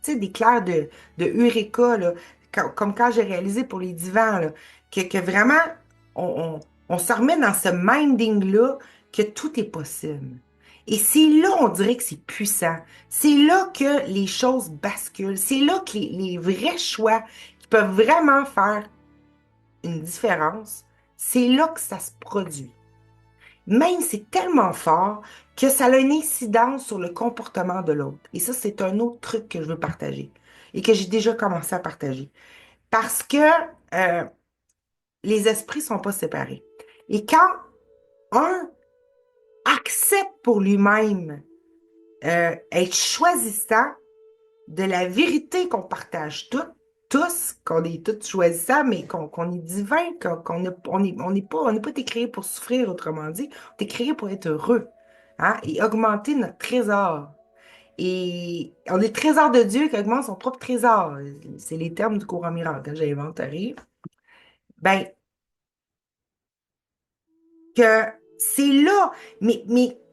sais, d'éclair de Eureka, là, comme quand j'ai réalisé pour les divans, là, que vraiment, on, on se remet dans ce minding-là que tout est possible. Et c'est là, on dirait que c'est puissant. C'est là que les choses basculent. C'est là que les vrais choix qui peuvent vraiment faire une différence, c'est là que ça se produit. Même c'est tellement fort que ça a une incidence sur le comportement de l'autre. Et ça, c'est un autre truc que je veux partager et que j'ai déjà commencé à partager. Parce que euh, les esprits ne sont pas séparés. Et quand un accepte pour lui-même être choisissant de la vérité qu'on partage tous, qu'on est tous choisissants, mais qu'on est divin, on n'est pas été créé pour souffrir, autrement dit, on est créé pour être heureux, hein, et augmenter notre trésor. Et on est trésor de Dieu qui augmente son propre trésor. C'est les termes du courant miracle que j'ai inventé. Ben, que c'est là. Mais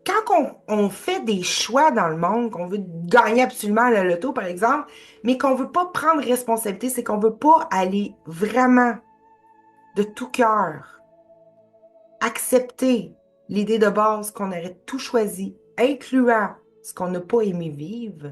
quand on fait des choix dans le monde, qu'on veut gagner absolument à la loto, par exemple, mais qu'on veut pas prendre responsabilité, c'est qu'on veut pas aller vraiment de tout cœur accepter l'idée de base qu'on aurait tout choisi, incluant ce qu'on n'a pas aimé vivre,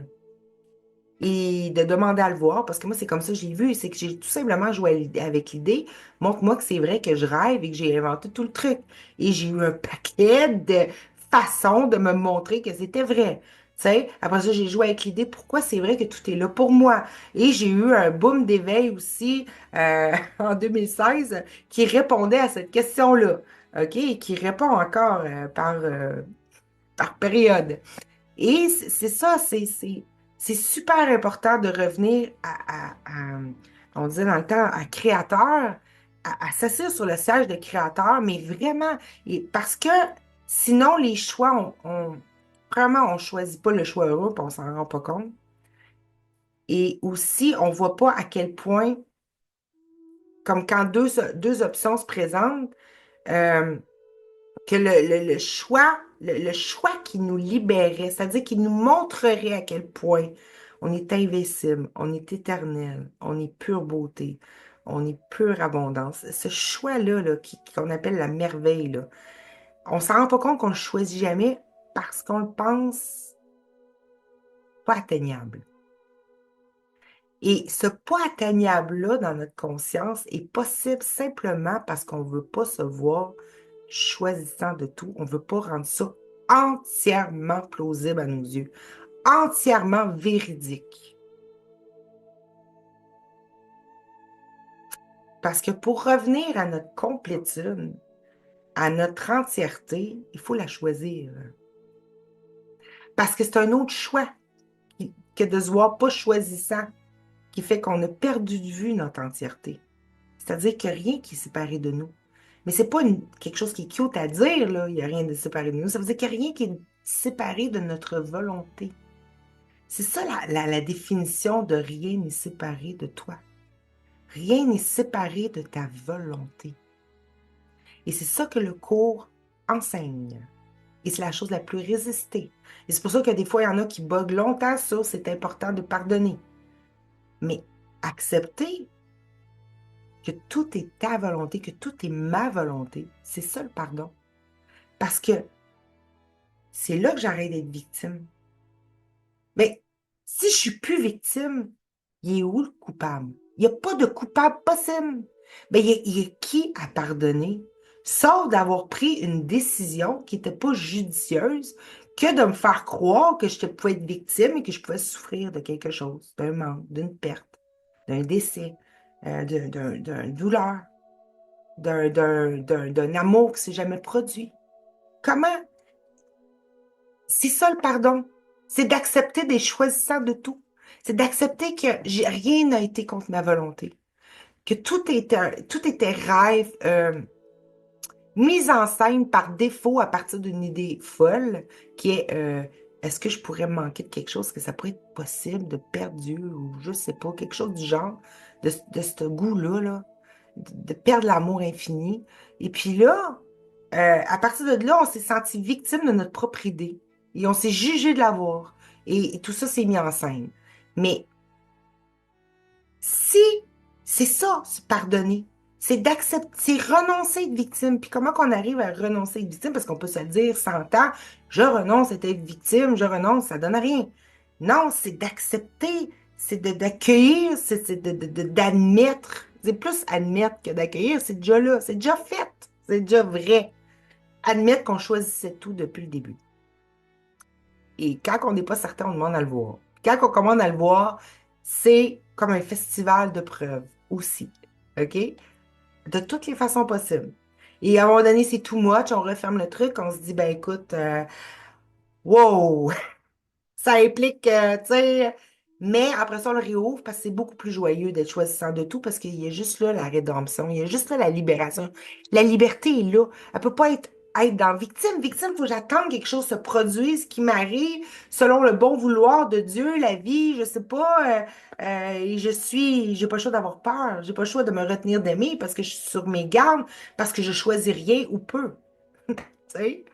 et de demander à le voir, parce que moi, c'est comme ça que j'ai vu, c'est que j'ai tout simplement joué avec l'idée, montre-moi que c'est vrai que je rêve et que j'ai inventé tout le truc. Et j'ai eu un paquet de façons de me montrer que c'était vrai. Tu sais, après ça, j'ai joué avec l'idée, pourquoi c'est vrai que tout est là pour moi. Et j'ai eu un boom d'éveil aussi en 2016 qui répondait à cette question-là. OK? Et qui répond encore par période. Et c'est ça, c'est super important de revenir on disait dans le temps, à créateur, à s'asseoir sur le siège de créateur, mais vraiment, parce que sinon, les choix, vraiment, on choisit pas le choix heureux, puis on s'en rend pas compte. Et aussi, on voit pas à quel point, comme quand deux options se présentent, euh, que le choix, le choix qui nous libérait, c'est-à-dire qui nous montrerait à quel point on est invincible, on est éternel, on est pure beauté, on est pure abondance. Ce choix-là, là, qu'on appelle la merveille, là, on s'en rend pas compte qu'on le choisit jamais parce qu'on le pense pas atteignable. Et ce pas atteignable-là dans notre conscience est possible simplement parce qu'on ne veut pas se voir choisissant de tout. On ne veut pas rendre ça entièrement plausible à nos yeux, entièrement véridique. Parce que pour revenir à notre complétude, à notre entièreté, il faut la choisir. Parce que c'est un autre choix que de se voir pas choisissant qui fait qu'on a perdu de vue notre entièreté. C'est-à-dire qu'il n'y a rien qui est séparé de nous. Mais c'est pas quelque chose qui est cute à dire, là. Il n'y a rien de séparé de nous. Ça veut dire qu'il n'y a rien qui est séparé de notre volonté. C'est ça la définition de rien n'est séparé de toi. Rien n'est séparé de ta volonté. Et c'est ça que le cours enseigne. Et c'est la chose la plus résistée. Et c'est pour ça que des fois, il y en a qui boguent longtemps sur c'est important de pardonner. Mais accepter que tout est ta volonté, que tout est ma volonté, c'est ça le pardon. Parce que c'est là que j'arrête d'être victime. Mais si je suis plus victime, il est où le coupable? Il n'y a pas de coupable possible. Mais il y a qui à pardonner? Sauf d'avoir pris une décision qui n'était pas judicieuse que de me faire croire que je pouvais être victime et que je pouvais souffrir de quelque chose, d'un manque, d'une perte, d'un décès, d'une douleur, d'un amour qui ne s'est jamais produit. Comment? C'est ça le pardon. C'est d'accepter des choisissants de tout. C'est d'accepter que rien n'a été contre ma volonté. Que tout était rêve, mise en scène par défaut à partir d'une idée folle qui est est-ce que je pourrais manquer de quelque chose, que ça pourrait être possible de perdre Dieu ou je sais pas, quelque chose du genre, de ce goût-là, là, de perdre l'amour infini. Et puis là, à partir de là, on s'est senti victime de notre propre idée et on s'est jugé de l'avoir. Et tout ça s'est mis en scène. Mais si c'est ça, se pardonner, c'est d'accepter, c'est renoncer à être victime. Puis comment qu'on arrive à renoncer à être victime? Parce qu'on peut se le dire 100 ans, je renonce à être victime, je renonce, ça donne rien. Non, c'est d'accepter, c'est d'accueillir, d'admettre. C'est plus admettre que d'accueillir, c'est déjà là, c'est déjà fait, c'est déjà vrai. Admettre qu'on choisissait tout depuis le début. Et quand on n'est pas certain, on demande à le voir. Quand on commande à le voir, c'est comme un festival de preuves. aussi. OK? De toutes les façons possibles. Et à un moment donné, c'est too much, on referme le truc, on se dit, ben écoute, wow, ça implique, tu sais, mais après ça, on le réouvre parce que c'est beaucoup plus joyeux d'être choisissant de tout parce qu'il y a juste là la rédemption, il y a juste là la libération. La liberté est là. Elle peut pas être dans victime. Victime, il faut que j'attende que quelque chose se produise qui m'arrive selon le bon vouloir de Dieu, la vie, je sais pas. Et j'ai pas le choix d'avoir peur. J'ai pas le choix de me retenir d'aimer parce que je suis sur mes gardes, parce que je choisis rien ou peu. Tu sais?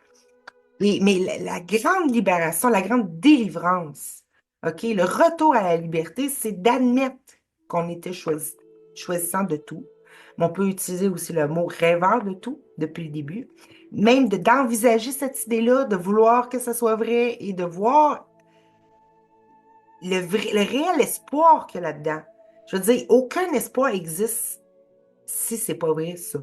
Mais la grande libération, la grande délivrance, OK, le retour à la liberté, c'est d'admettre qu'on était choisissant de tout. Mais on peut utiliser aussi le mot rêveur de tout depuis le début. Même d'envisager cette idée-là, de vouloir que ça soit vrai et de voir le réel espoir qu'il y a là-dedans. Je veux dire, aucun espoir existe si c'est pas vrai, ça.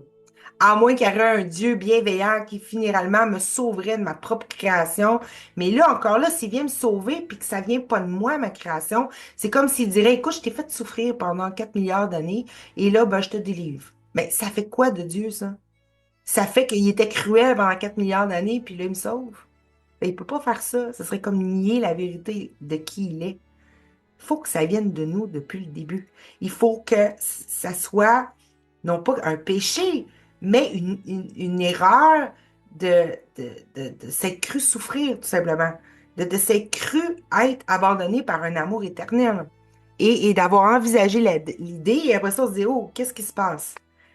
À moins qu'il y ait un Dieu bienveillant qui finalement me sauverait de ma propre création. Mais là, encore là, s'il vient me sauver puis que ça vient pas de moi, ma création, c'est comme s'il dirait, écoute, je t'ai fait souffrir pendant 4 milliards d'années et là, ben, je te délivre. Mais ça fait quoi de Dieu, ça? Ça fait qu'il était cruel pendant 4 milliards d'années puis là, il me sauve. Ben, il peut pas faire ça. Ce serait comme nier la vérité de qui il est. Il faut que ça vienne de nous depuis le début. Il faut que ça soit non pas un péché, mais une erreur de s'être cru souffrir, tout simplement. De s'être cru être abandonné par un amour éternel. Et d'avoir envisagé l'idée, et après ça, on se dit, oh, qu'est-ce qui se passe?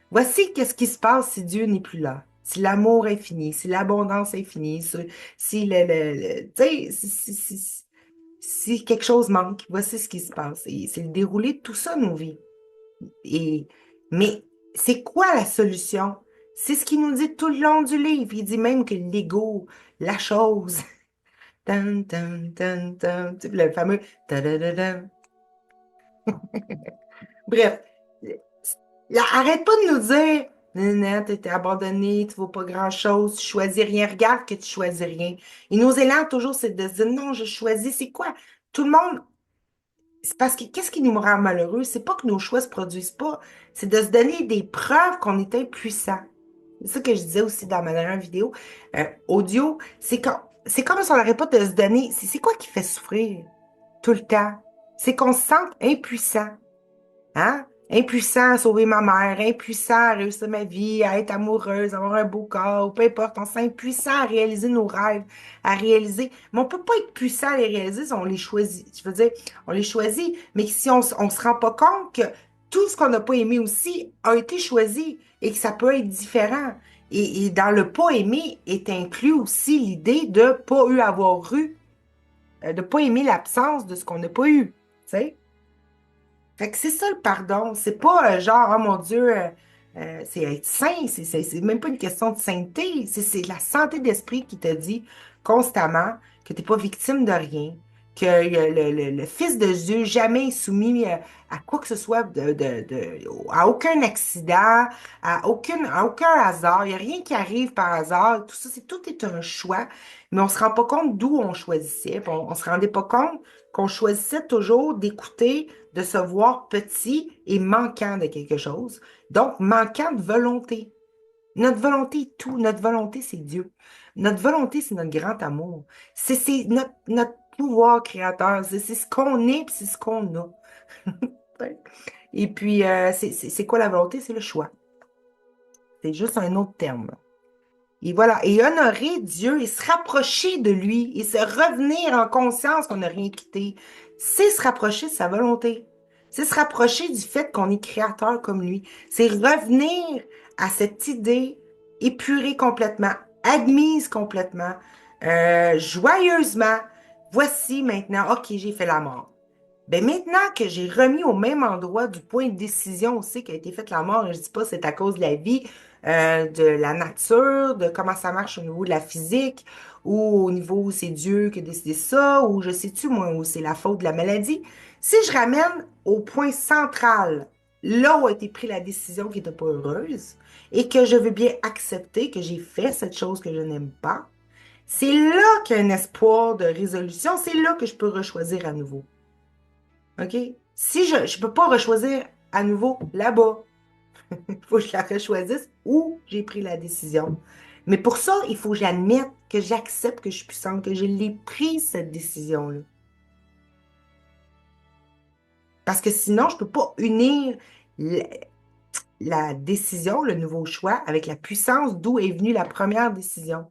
Voici qu'est-ce qui se passe si Dieu n'est plus là. Si l'amour est fini, si l'abondance est finie, si tu sais, si quelque chose manque, voici ce qui se passe. Et c'est le déroulé de tout ça, nos vies. Et, mais c'est quoi la solution? C'est ce qu'il nous dit tout le long du livre. Il dit même que l'ego, la chose, tan, tan, tan, tan, tu sais, le fameux ta-da-da-da. Bref, arrête pas de nous dire, non, t'es abandonné, tu vaux pas grand-chose, tu choisis rien, regarde que tu choisis rien. Et nos élans, toujours, c'est de se dire, non, je choisis, c'est quoi? Tout le monde. C'est parce que qu'est-ce qui nous rend malheureux? C'est pas que nos choix se produisent pas, c'est de se donner des preuves qu'on est impuissant. C'est ça que je disais aussi dans ma dernière vidéo audio. C'est comme si on n'arrête pas de se donner. C'est quoi qui fait souffrir tout le temps? C'est qu'on se sente impuissant. Hein? Impuissant à sauver ma mère, impuissant à réussir ma vie, à être amoureuse, à avoir un beau corps, ou peu importe. On se sent impuissant à réaliser nos rêves, à réaliser. Mais on peut pas être puissant à les réaliser si on les choisit. Je veux dire, on les choisit, mais si on se rend pas compte que tout ce qu'on n'a pas aimé aussi a été choisi et que ça peut être différent. Et dans le pas aimé est inclus aussi l'idée de pas avoir eu, de pas aimer l'absence de ce qu'on n'a pas eu. Tu sais? Fait que c'est ça le pardon. C'est pas genre, oh mon Dieu, c'est être saint. C'est même pas une question de sainteté. C'est la santé d'esprit qui te dit constamment que tu n'es pas victime de rien, que le Fils de Dieu jamais est soumis à quoi que ce soit, à aucun accident, à aucun hasard. Il n'y a rien qui arrive par hasard. Tout ça, tout est un choix, mais on se rend pas compte d'où on choisissait. Puis on se rendait pas compte qu'on choisissait toujours d'écouter de se voir petit et manquant de quelque chose. Donc, manquant de volonté. Notre volonté est tout. Notre volonté, c'est Dieu. Notre volonté, c'est notre grand amour. C'est notre pouvoir créateur. C'est ce qu'on est, puis c'est ce qu'on a. Et puis, c'est quoi la volonté? C'est le choix. C'est juste un autre terme. Et voilà, et honorer Dieu et se rapprocher de lui et se revenir en conscience qu'on n'a rien quitté, c'est se rapprocher de sa volonté. C'est se rapprocher du fait qu'on est créateur comme lui. C'est revenir à cette idée épurée complètement, admise complètement, joyeusement. Voici maintenant, OK, j'ai fait la mort. Ben maintenant que j'ai remis au même endroit du point de décision aussi qu'a été faite la mort, je dis pas c'est à cause de la vie, de la nature, de comment ça marche au niveau de la physique, ou au niveau où c'est Dieu qui a décidé ça, ou je sais-tu moi, où c'est la faute de la maladie. Si je ramène au point central, là où a été prise la décision qui n'était pas heureuse, et que je veux bien accepter que j'ai fait cette chose que je n'aime pas, c'est là qu'il y a un espoir de résolution, c'est là que je peux rechoisir à nouveau. OK? Si je ne peux pas rechoisir à nouveau là-bas. Il faut que je la rechoisisse ou j'ai pris la décision. Mais pour ça, il faut que j'admette, que j'accepte que je suis puissante, que je l'ai prise, cette décision-là. Parce que sinon, je ne peux pas unir la, la décision, le nouveau choix, avec la puissance d'où est venue la première décision.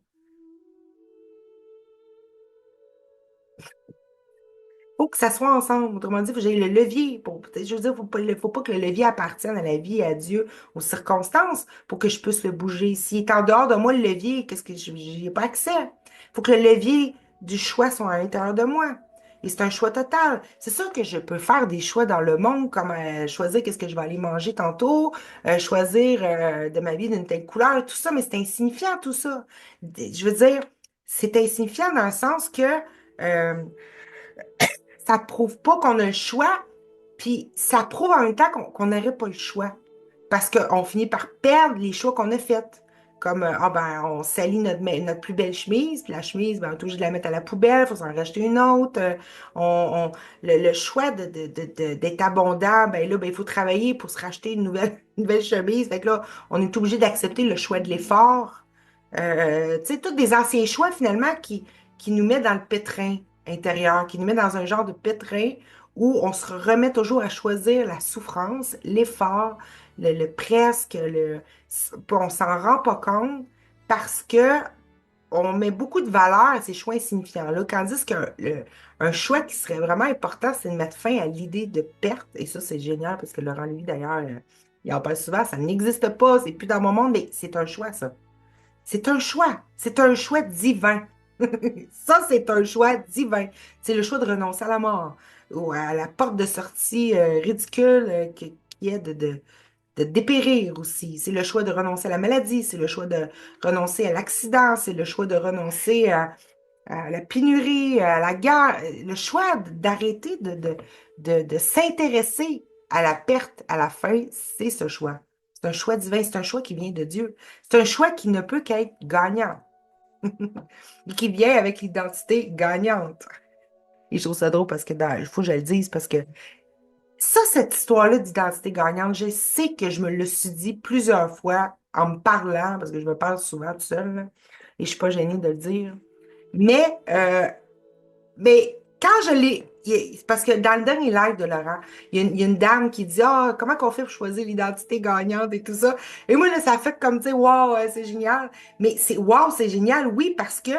Faut que ça soit ensemble. Autrement dit, il faut que j'aie le levier. Je veux dire, faut pas que le levier appartienne à la vie, à Dieu, aux circonstances, pour que je puisse le bouger. S'il est en dehors de moi, le levier, qu'est-ce que j'y ai pas accès? Faut que le levier du choix soit à l'intérieur de moi. Et c'est un choix total. C'est sûr que je peux faire des choix dans le monde, comme choisir qu'est-ce que je vais aller manger tantôt, choisir de ma vie d'une telle couleur, tout ça, mais c'est insignifiant, tout ça. Je veux dire, c'est insignifiant dans le sens que euh, ça prouve pas qu'on a le choix, puis ça prouve en même temps qu'on n'aurait pas le choix. Parce qu'on finit par perdre les choix qu'on a faits. Comme, ah ben, on salit notre plus belle chemise, puis la chemise, ben, on est obligé de la mettre à la poubelle, il faut s'en racheter une autre. On, le choix d'être abondant, ben là, ben, il faut travailler pour se racheter une nouvelle, une nouvelle chemise. Fait que là, on est obligé d'accepter le choix de l'effort. Tu sais, tous des anciens choix, finalement, qui nous mettent dans le pétrin intérieur, qui nous met dans un genre de pétrin où on se remet toujours à choisir la souffrance, l'effort, le presque, puis on s'en rend pas compte parce que on met beaucoup de valeur à ces choix insignifiants-là, tandis un choix qui serait vraiment important, c'est de mettre fin à l'idée de perte, et ça, c'est génial parce que Laurent, lui, d'ailleurs, il en parle souvent, ça n'existe pas, c'est plus dans mon monde, mais c'est un choix, ça. C'est un choix divin. Ça, c'est un choix divin. C'est le choix de renoncer à la mort ou à la porte de sortie ridicule qui est de dépérir aussi. C'est le choix de renoncer à la maladie, c'est le choix de renoncer à l'accident, c'est le choix de renoncer à la pénurie, à la guerre. Le choix d'arrêter de s'intéresser à la perte à la fin, c'est ce choix. C'est un choix divin, c'est un choix qui vient de Dieu. C'est un choix qui ne peut qu'être gagnant et qui vient avec l'identité gagnante. Et je trouve ça drôle parce que il faut que je le dise parce que ça, cette histoire-là d'identité gagnante, je sais que je me le suis dit plusieurs fois en me parlant, parce que je me parle souvent tout seul, là, et je suis pas gênée de le dire. Mais, euh, mais quand je l'ai. C'est parce que dans le dernier live de Laurent, il y a une dame qui dit ah, comment qu'on fait pour choisir l'identité gagnante et tout ça. Et moi, là, ça fait comme, tu sais, waouh, c'est génial. Mais c'est waouh, c'est génial, oui, parce que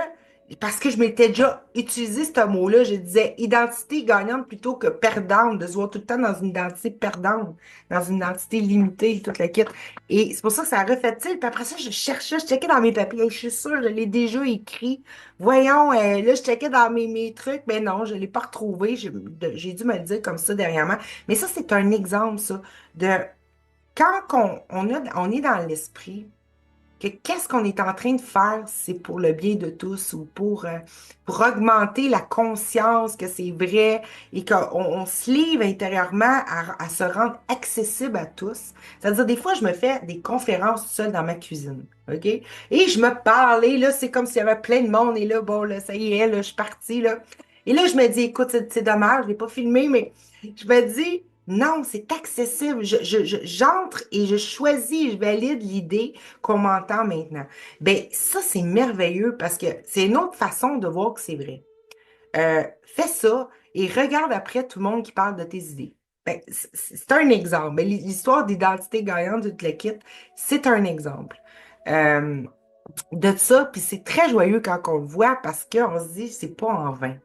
je m'étais déjà utilisé ce mot-là. Je disais identité gagnante plutôt que perdante, de se voir tout le temps dans une identité perdante, dans une identité limitée, toute la kit. Et c'est pour ça que ça a refait tilt. Puis après ça, je cherchais, je checkais dans mes papiers. Hey, je suis sûre, je l'ai déjà écrit. Voyons, là, je checkais dans mes trucs, mais non, je ne l'ai pas retrouvé. J'ai dû me le dire comme ça dernièrement. Mais ça, c'est un exemple, ça, de quand on est dans l'esprit, que qu'est-ce qu'on est en train de faire, c'est pour le bien de tous ou pour augmenter la conscience que c'est vrai et qu'on se livre intérieurement à se rendre accessible à tous. C'est-à-dire, des fois, je me fais des conférences seule dans ma cuisine, OK? Et je me parle, et là, c'est comme s'il y avait plein de monde, et là, bon, là, ça y est, là, je suis partie, là. Et là, je me dis, écoute, c'est dommage, je l'ai pas filmé, mais je me dis, non, c'est accessible. J'entre et je choisis, je valide l'idée qu'on m'entend maintenant. Ben, ça, c'est merveilleux parce que c'est une autre façon de voir que c'est vrai. Fais ça et regarde après tout le monde qui parle de tes idées. Ben, c'est un exemple. Ben, l'histoire d'identité gagnante de la kit, c'est un exemple. Euh, de ça, puis c'est très joyeux quand on le voit parce qu'on se dit, c'est pas en vain.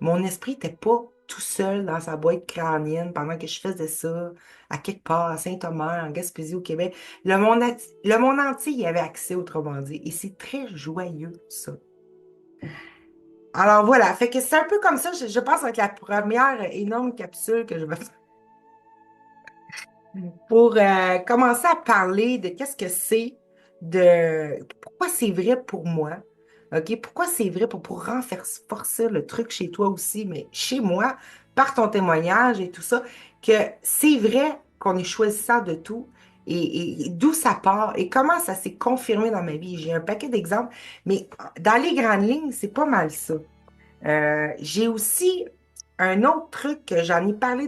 Mon esprit n'était pas tout seul dans sa boîte crânienne pendant que je faisais ça, à quelque part, à Saint-Omer, en Gaspésie, au Québec. Le monde entier y avait accès, autrement dit. Et c'est très joyeux, ça. Alors voilà, fait que c'est un peu comme ça, je pense, avec la première énorme capsule que je vais faire pour commencer à parler de qu'est-ce que c'est, de pourquoi c'est vrai pour moi. OK? Pourquoi c'est vrai pour renforcer le truc chez toi aussi, mais chez moi, par ton témoignage et tout ça, que c'est vrai qu'on est choisissant de tout et d'où ça part et comment ça s'est confirmé dans ma vie. J'ai un paquet d'exemples, mais dans les grandes lignes, c'est pas mal ça. J'ai aussi un autre truc que j'en ai parlé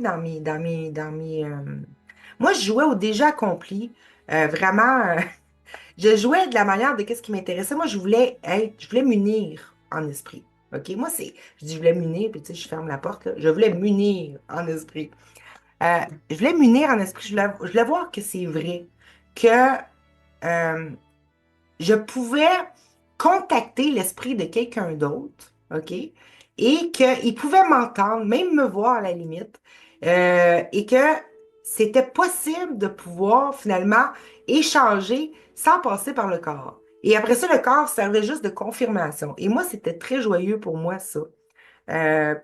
Moi, je jouais au déjà accompli. Vraiment, je jouais de la manière de qu'est-ce qui m'intéressait. Moi, je voulais m'unir en esprit. OK? Moi, je dis je voulais m'unir, puis tu sais, je ferme la porte, là. Je voulais m'unir en esprit. Je voulais m'unir en esprit. Je voulais voir que c'est vrai, que euh, je pouvais contacter l'esprit de quelqu'un d'autre, OK? Et qu'il pouvait m'entendre, même me voir à la limite, et que c'était possible de pouvoir finalement échanger sans passer par le corps. Et après ça, le corps servait juste de confirmation. Et moi, c'était très joyeux pour moi, ça.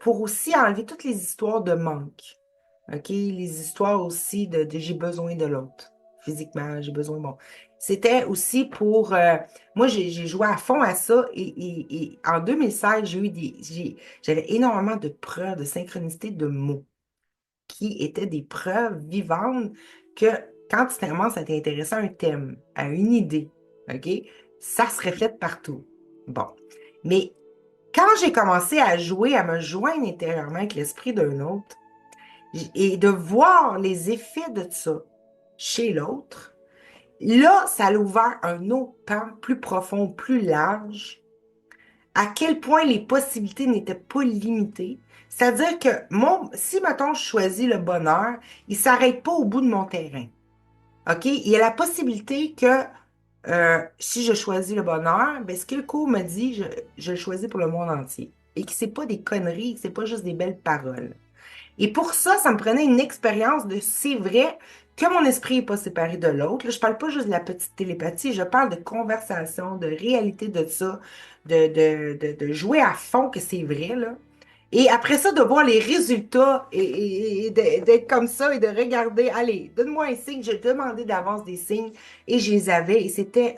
Pour aussi enlever toutes les histoires de manque. OK? Les histoires aussi de j'ai besoin de l'autre. Physiquement, j'ai besoin, bon. C'était aussi pour. Moi, j'ai joué à fond à ça et en 2016, j'avais énormément de preuves de synchronicité de mots qui étaient des preuves vivantes que quand tu commences à t'intéresser à un thème, à une idée, OK? Ça se reflète partout. Bon. Mais quand j'ai commencé à jouer, à me joindre intérieurement avec l'esprit d'un autre, et de voir les effets de ça chez l'autre, là, ça a ouvert un autre pan plus profond, plus large, à quel point les possibilités n'étaient pas limitées. C'est-à-dire que si, mettons, je choisis le bonheur, il ne s'arrête pas au bout de mon terrain. OK? Il y a la possibilité que si je choisis le bonheur, ben, ce que le cours me dit, je le choisis pour le monde entier. Et que ce n'est pas des conneries, que ce n'est pas juste des belles paroles. Et pour ça, ça me prenait une expérience de c'est vrai que mon esprit n'est pas séparé de l'autre. Là, je parle pas juste de la petite télépathie, je parle de conversation, de réalité de ça, de jouer à fond que c'est vrai, là. Et après ça, de voir les résultats et d'être comme ça et de regarder, allez, donne-moi un signe. J'ai demandé d'avance des signes et je les avais. Et c'était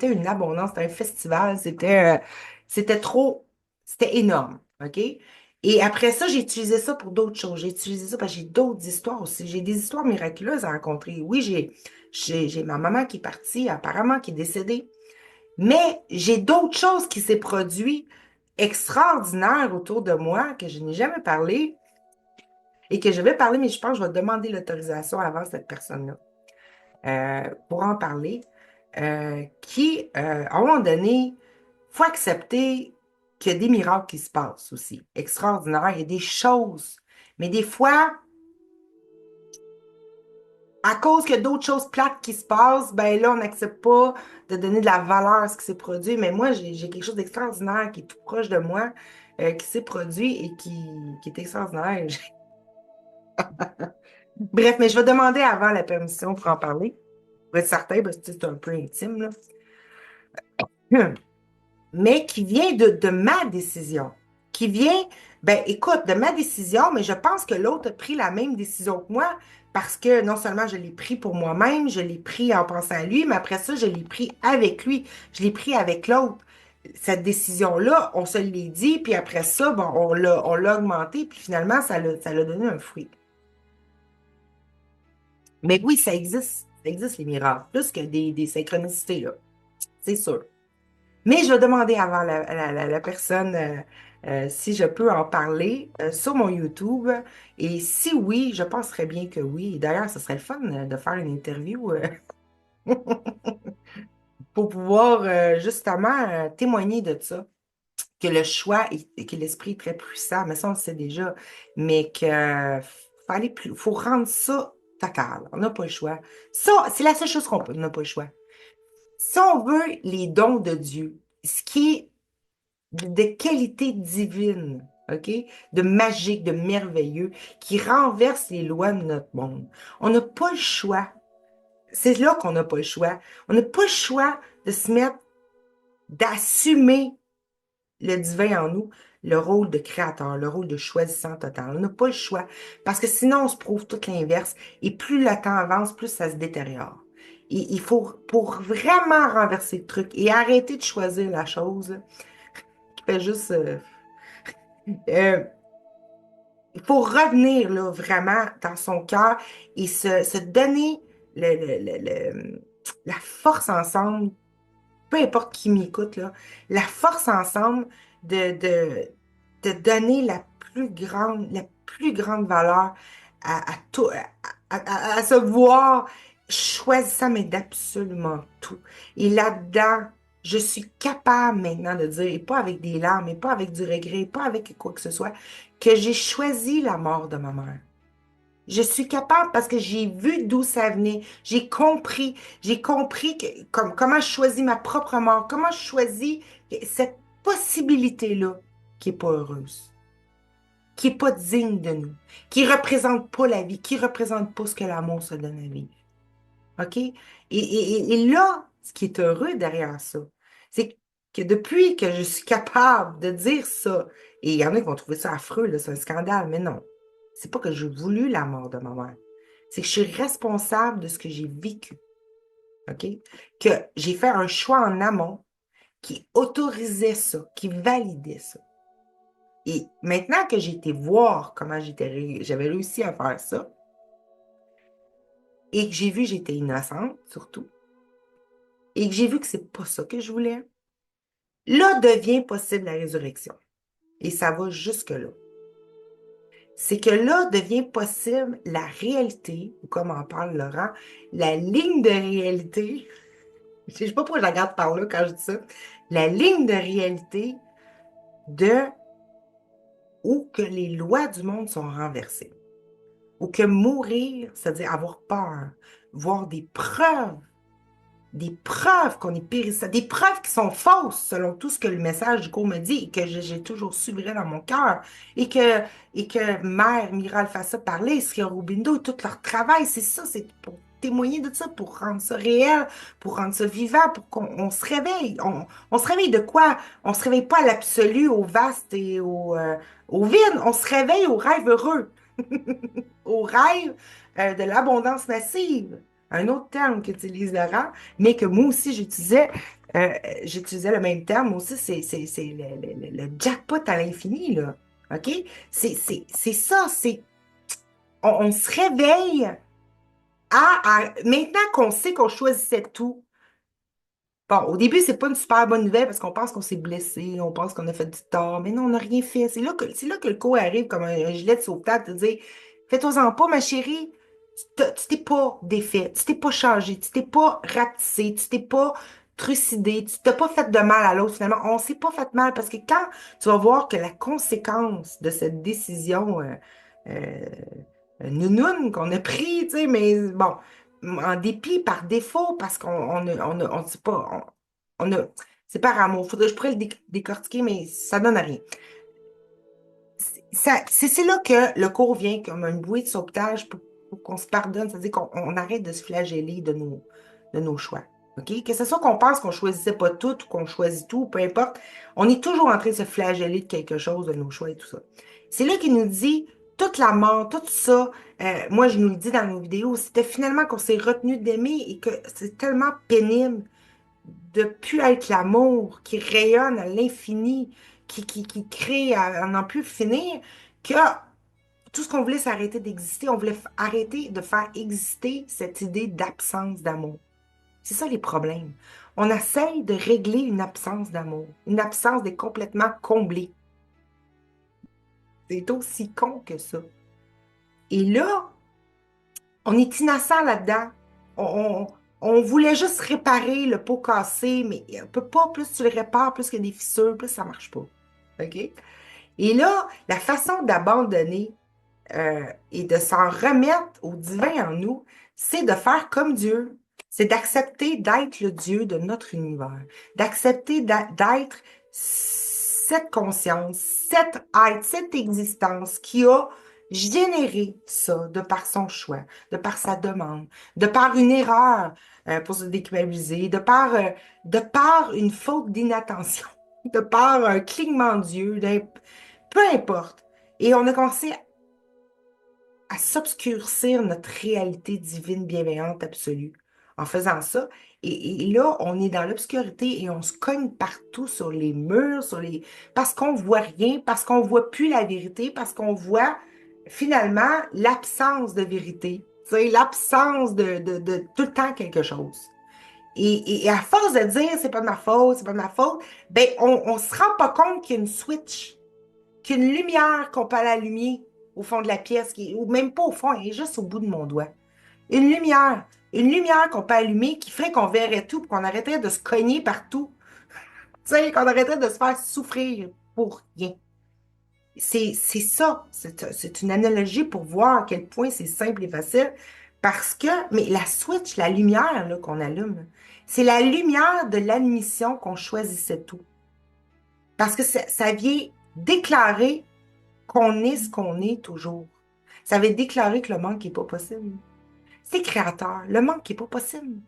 une abondance, c'était un festival, c'était trop, c'était énorme, OK? Et après ça, j'ai utilisé ça pour d'autres choses. J'ai utilisé ça parce que j'ai d'autres histoires aussi. J'ai des histoires miraculeuses à rencontrer. Oui, j'ai ma maman qui est partie, apparemment, qui est décédée. Mais j'ai d'autres choses qui s'est produit extraordinaires autour de moi que je n'ai jamais parlé et que je vais parler, mais je pense que je vais demander l'autorisation avant cette personne-là pour en parler. À un moment donné, il faut accepter qu'il y a des miracles qui se passent aussi, extraordinaires. Il y a des choses. Mais des fois, à cause qu'il y a d'autres choses plates qui se passent, ben là, on n'accepte pas de donner de la valeur à ce qui s'est produit. Mais moi, j'ai quelque chose d'extraordinaire qui est tout proche de moi, qui s'est produit et qui est extraordinaire. Bref, mais je vais demander avant la permission pour en parler, pour être certain, parce que c'est un peu intime, là. Mais qui vient de ma décision. Qui vient, ben écoute, de ma décision, mais je pense que l'autre a pris la même décision que moi parce que non seulement je l'ai pris pour moi-même, je l'ai pris en pensant à lui, mais après ça, je l'ai pris avec lui, je l'ai pris avec l'autre. Cette décision-là, on se l'est dit, puis après ça, bon, on l'a augmenté, puis finalement, ça l'a donné un fruit. Mais oui, ça existe les miracles, plus que des synchronicités, là, c'est sûr. Mais je vais demander avant la personne si je peux en parler sur mon YouTube. Et si oui, je penserais bien que oui. Et d'ailleurs, ce serait le fun de faire une interview pour pouvoir justement témoigner de ça. Que le choix et que l'esprit est très puissant, mais ça, on le sait déjà. Mais que faut aller plus, faut rendre ça total. On n'a pas le choix. Ça, c'est la seule chose qu'on peut, on n'a pas le choix. Si on veut les dons de Dieu, ce qui est de qualité divine, OK? De magique, de merveilleux, qui renverse les lois de notre monde. On n'a pas le choix. C'est là qu'on n'a pas le choix. On n'a pas le choix de se mettre, d'assumer le divin en nous, le rôle de créateur, le rôle de choisissant total. On n'a pas le choix. Parce que sinon, on se prouve tout l'inverse. Et plus le temps avance, plus ça se détériore. Et il faut, pour vraiment renverser le truc et arrêter de choisir la chose qui fait juste euh, il faut revenir là, vraiment dans son cœur et se donner la force ensemble, peu importe qui m'écoute, là, la force ensemble de donner la plus grande valeur à tout, à se voir choisissant, mais d'absolument tout. Et là-dedans, je suis capable maintenant de dire, et pas avec des larmes, et pas avec du regret, et pas avec quoi que ce soit, que j'ai choisi la mort de ma mère. Je suis capable parce que j'ai vu d'où ça venait. J'ai compris comment je choisis ma propre mort, comment je choisis cette possibilité-là qui n'est pas heureuse, qui n'est pas digne de nous, qui représente pas la vie, qui représente pas ce que l'amour se donne à vivre. OK? Et là, ce qui est heureux derrière ça, c'est que depuis que je suis capable de dire ça, et il y en a qui vont trouver ça affreux, là, c'est un scandale, mais non. C'est pas que j'ai voulu la mort de ma mère. C'est que je suis responsable de ce que j'ai vécu. OK? Que j'ai fait un choix en amont qui autorisait ça, qui validait ça. Et maintenant que j'ai été voir comment j'avais réussi à faire ça, et que j'ai vu que j'étais innocente, surtout, et que j'ai vu que c'est pas ça que je voulais, là devient possible la résurrection. Et ça va jusque-là. C'est que là devient possible la réalité, ou comme en parle Laurent, la ligne de réalité. Je sais pas pourquoi je la garde par là quand je dis ça. La ligne de réalité de où que les lois du monde sont renversées. Ou que mourir, c'est-à-dire avoir peur, voir des preuves qu'on est périssable, des preuves qui sont fausses selon tout ce que le message du cours me dit et que j'ai toujours su vrai dans mon cœur et que Mère Miral Fassa parlait, Sri Aurobindo, tout leur travail, c'est ça, c'est pour témoigner de ça, pour rendre ça réel, pour rendre ça vivant, pour qu'on se réveille. On se réveille de quoi? On se réveille pas à l'absolu, au vaste et au vide, on se réveille au rêve heureux, au rêve de l'abondance massive. Un autre terme qu'utilise Laurent, mais que moi aussi euh, j'utilisais le même terme. Moi aussi, c'est le jackpot à l'infini, là. OK? C'est ça, on se réveille maintenant qu'on sait qu'on choisissait tout. Bon, au début, c'est pas une super bonne nouvelle parce qu'on pense qu'on s'est blessé, on pense qu'on a fait du tort, mais non, on n'a rien fait. C'est là que le coup arrive comme un gilet de sauvetage, de dire, fais-toi-en pas, ma chérie, tu t'es pas défait, tu t'es pas changé, tu t'es pas rapetissé, tu t'es pas trucidé, tu t'es pas fait de mal à l'autre, finalement. On s'est pas fait mal parce que quand tu vas voir que la conséquence de cette décision euh, nounoun qu'on a pris, tu sais, mais bon, en dépit, par défaut, parce on sait pas, on a, c'est par amour. Je pourrais le décortiquer, mais ça donne à rien. C'est là que le cours vient comme une bouée de sauvetage pour qu'on se pardonne, c'est-à-dire qu'on arrête de se flageller de nos choix. OK? Que ce soit qu'on pense qu'on choisissait pas tout ou qu'on choisit tout, peu importe, on est toujours en train de se flageller de quelque chose, de nos choix et tout ça. C'est là qu'il nous dit, toute la mort, tout ça, moi je nous le dis dans nos vidéos, c'était finalement qu'on s'est retenu d'aimer et que c'est tellement pénible de plus être l'amour qui rayonne à l'infini, qui crée à n'en plus finir, que tout ce qu'on voulait, c'est arrêter d'exister. On voulait arrêter de faire exister cette idée d'absence d'amour. C'est ça les problèmes. On essaye de régler une absence d'amour, une absence d'être complètement comblée. C'est aussi con que ça. Et là, on est innocent là-dedans. On, on voulait juste réparer le pot cassé, mais on peut pas, plus tu le répares, plus qu'il y a des fissures, plus ça marche pas. OK? Et là, la façon d'abandonner et de s'en remettre au divin en nous, c'est de faire comme Dieu. C'est d'accepter d'être le Dieu de notre univers, d'accepter d'être cette conscience, cet être, cette existence qui a généré ça de par son choix, de par sa demande, de par une erreur pour se déculpabiliser, de par une faute d'inattention, de par un clignement d'yeux, peu importe. Et on a commencé à s'obscurcir notre réalité divine, bienveillante, absolue en faisant ça. Et là, on est dans l'obscurité et on se cogne partout sur les murs, parce qu'on voit rien, parce qu'on voit plus la vérité, parce qu'on voit finalement l'absence de vérité, tu sais, l'absence de tout le temps quelque chose. Et à force de dire c'est pas de ma faute, c'est pas de ma faute, ben on se rend pas compte qu'il y a une switch, qu'il y a une lumière qu'on peut l'allumer au fond de la pièce, ou même pas au fond, elle est juste au bout de mon doigt. Une lumière. Une lumière qu'on peut allumer qui ferait qu'on verrait tout, qu'on arrêterait de se cogner partout. Tu sais, qu'on arrêterait de se faire souffrir pour rien. C'est ça. C'est une analogie pour voir à quel point c'est simple et facile. Parce que, mais la switch, la lumière là, qu'on allume, c'est la lumière de l'admission qu'on choisissait tout. Parce que ça vient déclarer qu'on est ce qu'on est toujours. Ça vient déclarer que le manque n'est pas possible. C'est créateur. Le manque n'est pas possible.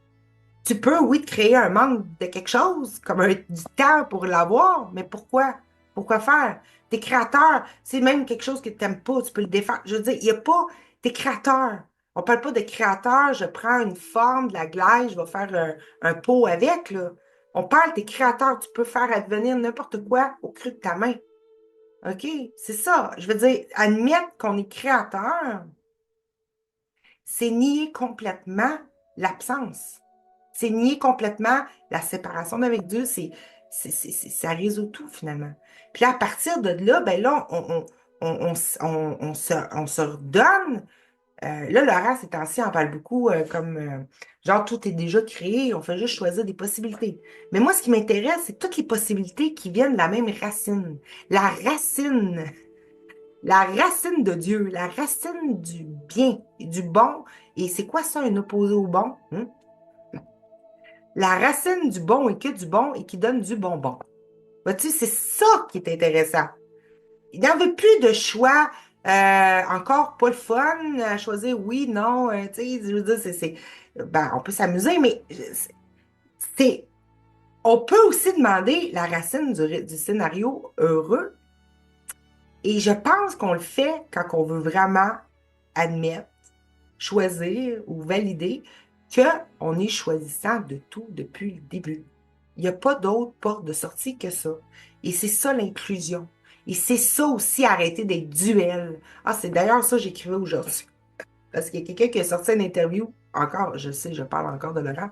Tu peux, oui, te créer un manque de quelque chose, comme du temps pour l'avoir, mais pourquoi? Pourquoi faire? T'es créateur, c'est même quelque chose que tu n'aimes pas, tu peux le défendre. Je veux dire, il n'y a pas. T'es créateur. On ne parle pas de créateur, je prends une forme, de la glaise, je vais faire un pot avec, là. On parle, t'es créateur, tu peux faire advenir n'importe quoi au creux de ta main. OK? C'est ça. Je veux dire, admettre qu'on est créateur, c'est nier complètement l'absence. C'est nier complètement la séparation d'avec Dieu. Ça résout tout, finalement. Puis là, à partir de là, ben là, on se redonne. Là, Laurent, ces temps-ci, on parle beaucoup comme genre tout est déjà créé, on fait juste choisir des possibilités. Mais moi, ce qui m'intéresse, c'est toutes les possibilités qui viennent de la même racine. La la racine de Dieu, la racine du bien et du bon. Et c'est quoi ça, un opposé au bon? Hein? La racine du bon est que du bon et qui donne du bonbon. Vois-tu, c'est ça qui est intéressant. Il n'y en veut plus de choix encore pas le fun à choisir oui, non. Tu sais, je veux dire, ben, on peut s'amuser, mais c'est, on peut aussi demander la racine du scénario heureux. Et je pense qu'on le fait quand on veut vraiment admettre, choisir ou valider qu'on est choisissant de tout depuis le début. Il n'y a pas d'autre porte de sortie que ça. Et c'est ça l'inclusion. Et c'est ça aussi arrêter d'être duel. Ah, c'est d'ailleurs ça que j'écrivais aujourd'hui. Parce qu'il y a quelqu'un qui a sorti une interview, encore, je sais, je parle encore de Laurent,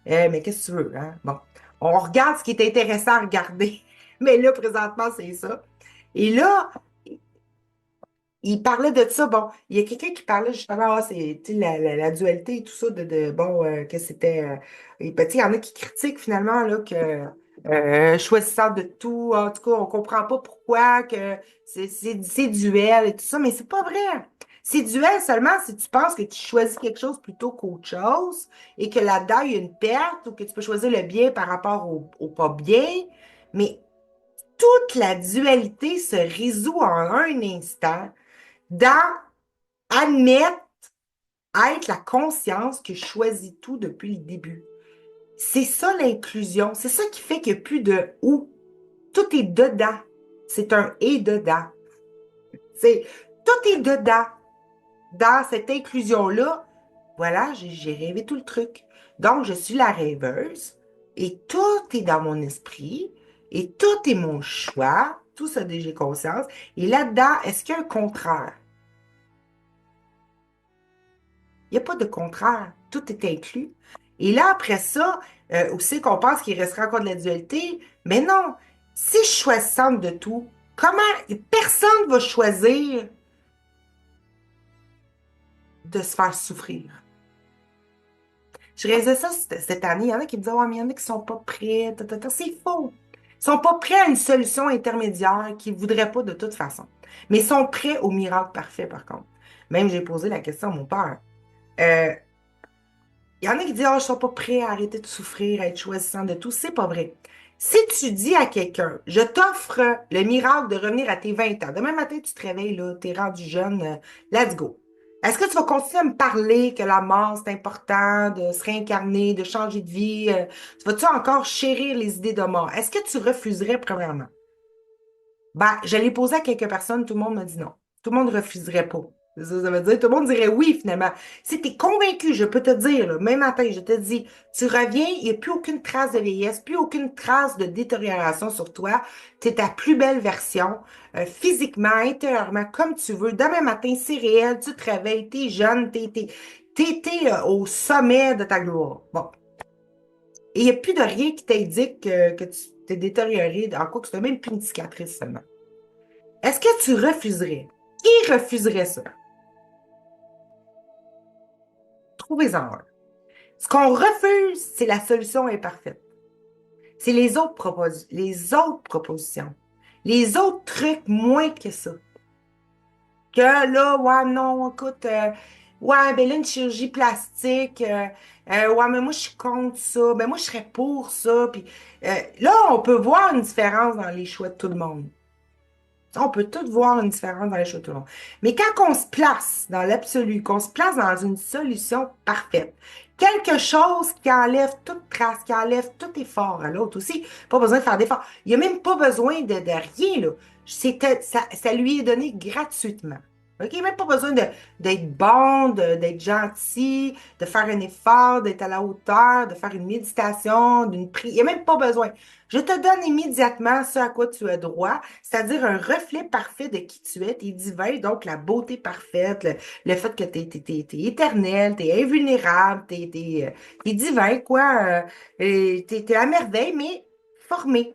mais qu'est-ce que tu veux, hein? Bon, on regarde ce qui est intéressant à regarder. Mais là, présentement, c'est ça. Et là, il parlait de ça. Bon, il y a quelqu'un qui parlait justement, ah, c'est tu sais, la dualité et tout ça, bon, que c'était. Et ben, tu sais, il y en a qui critiquent finalement là, que choisissant de tout, en tout cas, on comprend pas pourquoi que c'est duel et tout ça, mais c'est pas vrai. C'est duel seulement si tu penses que tu choisis quelque chose plutôt qu'autre chose et que là-dedans, il y a une perte ou que tu peux choisir le bien par rapport au pas bien. Mais toute la dualité se résout en un instant dans admettre être la conscience que je choisis tout depuis le début. C'est ça l'inclusion. C'est ça qui fait qu'il n'y a plus de ou. Tout est dedans. C'est un et dedans. C'est tout est dedans. Dans cette inclusion-là, voilà, j'ai rêvé tout le truc. Donc, je suis la rêveuse et tout est dans mon esprit et tout est mon choix. Tout ça, j'ai conscience. Et là-dedans, est-ce qu'il y a un contraire? Il n'y a pas de contraire. Tout est inclus. Et là, après ça, aussi qu'on pense qu'il restera encore de la dualité, mais non. Si je choisis centre de tout, comment personne ne va choisir de se faire souffrir? Je réalisais ça cette année. Il y en a qui me disaient, ouais, mais il y en a qui ne sont pas prêts. C'est faux. Ils ne sont pas prêts à une solution intermédiaire qu'ils ne voudraient pas de toute façon. Mais ils sont prêts au miracle parfait, par contre. Même, j'ai posé la question à mon père. Euh, Il y en a qui disent, oh, je ne suis pas prêt à arrêter de souffrir, à être choisissant de tout. C'est pas vrai. Si tu dis à quelqu'un, je t'offre le miracle de revenir à tes 20 ans, demain matin, tu te réveilles, là, tu es rendu jeune, let's go. Est-ce que tu vas continuer à me parler que la mort, c'est important, de se réincarner, de changer de vie? Tu vas-tu encore chérir les idées de mort? Est-ce que tu refuserais, premièrement? Ben, je l'ai posé à quelques personnes, tout le monde m'a dit non. Tout le monde ne refuserait pas. Ça veut dire, tout le monde dirait oui, finalement. Si tu es convaincu, je peux te dire, là, même matin, je te dis, tu reviens, il n'y a plus aucune trace de vieillesse, plus aucune trace de détérioration sur toi. Tu es ta plus belle version, physiquement, intérieurement, comme tu veux. Demain matin, c'est réel, tu te réveilles, tu es jeune, t'es au sommet de ta gloire. Bon. Et il n'y a plus de rien qui t'indique que tu t'es détérioré, en quoi que c'est même plus une cicatrice seulement. Est-ce que tu refuserais? Qui Qui refuserait ça? Trouvez-en un. Ce qu'on refuse, c'est la solution imparfaite. C'est les autres propositions. Les autres trucs moins que ça. Que là, ouais, non, écoute, ouais, ben là, une chirurgie plastique, ouais, mais moi, je suis contre ça, ben moi, je serais pour ça. Puis là, on peut voir une différence dans les choix de tout le monde. On peut tout voir une différence dans les choix de tout le monde. Mais quand on se place dans l'absolu, qu'on se place dans une solution parfaite, quelque chose qui enlève toute trace, qui enlève tout effort à l'autre aussi, pas besoin de faire d'effort. Il n'y a même pas besoin de rien, là. Ça lui est donné gratuitement. OK? Même pas besoin d'être bon, d'être gentil, de faire un effort, d'être à la hauteur, de faire une méditation, d'une prière. Il n'y a même pas besoin. Je te donne immédiatement ce à quoi tu as droit, c'est-à-dire un reflet parfait de qui tu es, t'es divin, donc la beauté parfaite, le fait que t'es éternel, t'es invulnérable, t'es divin, quoi. T'es la merveille, mais formé,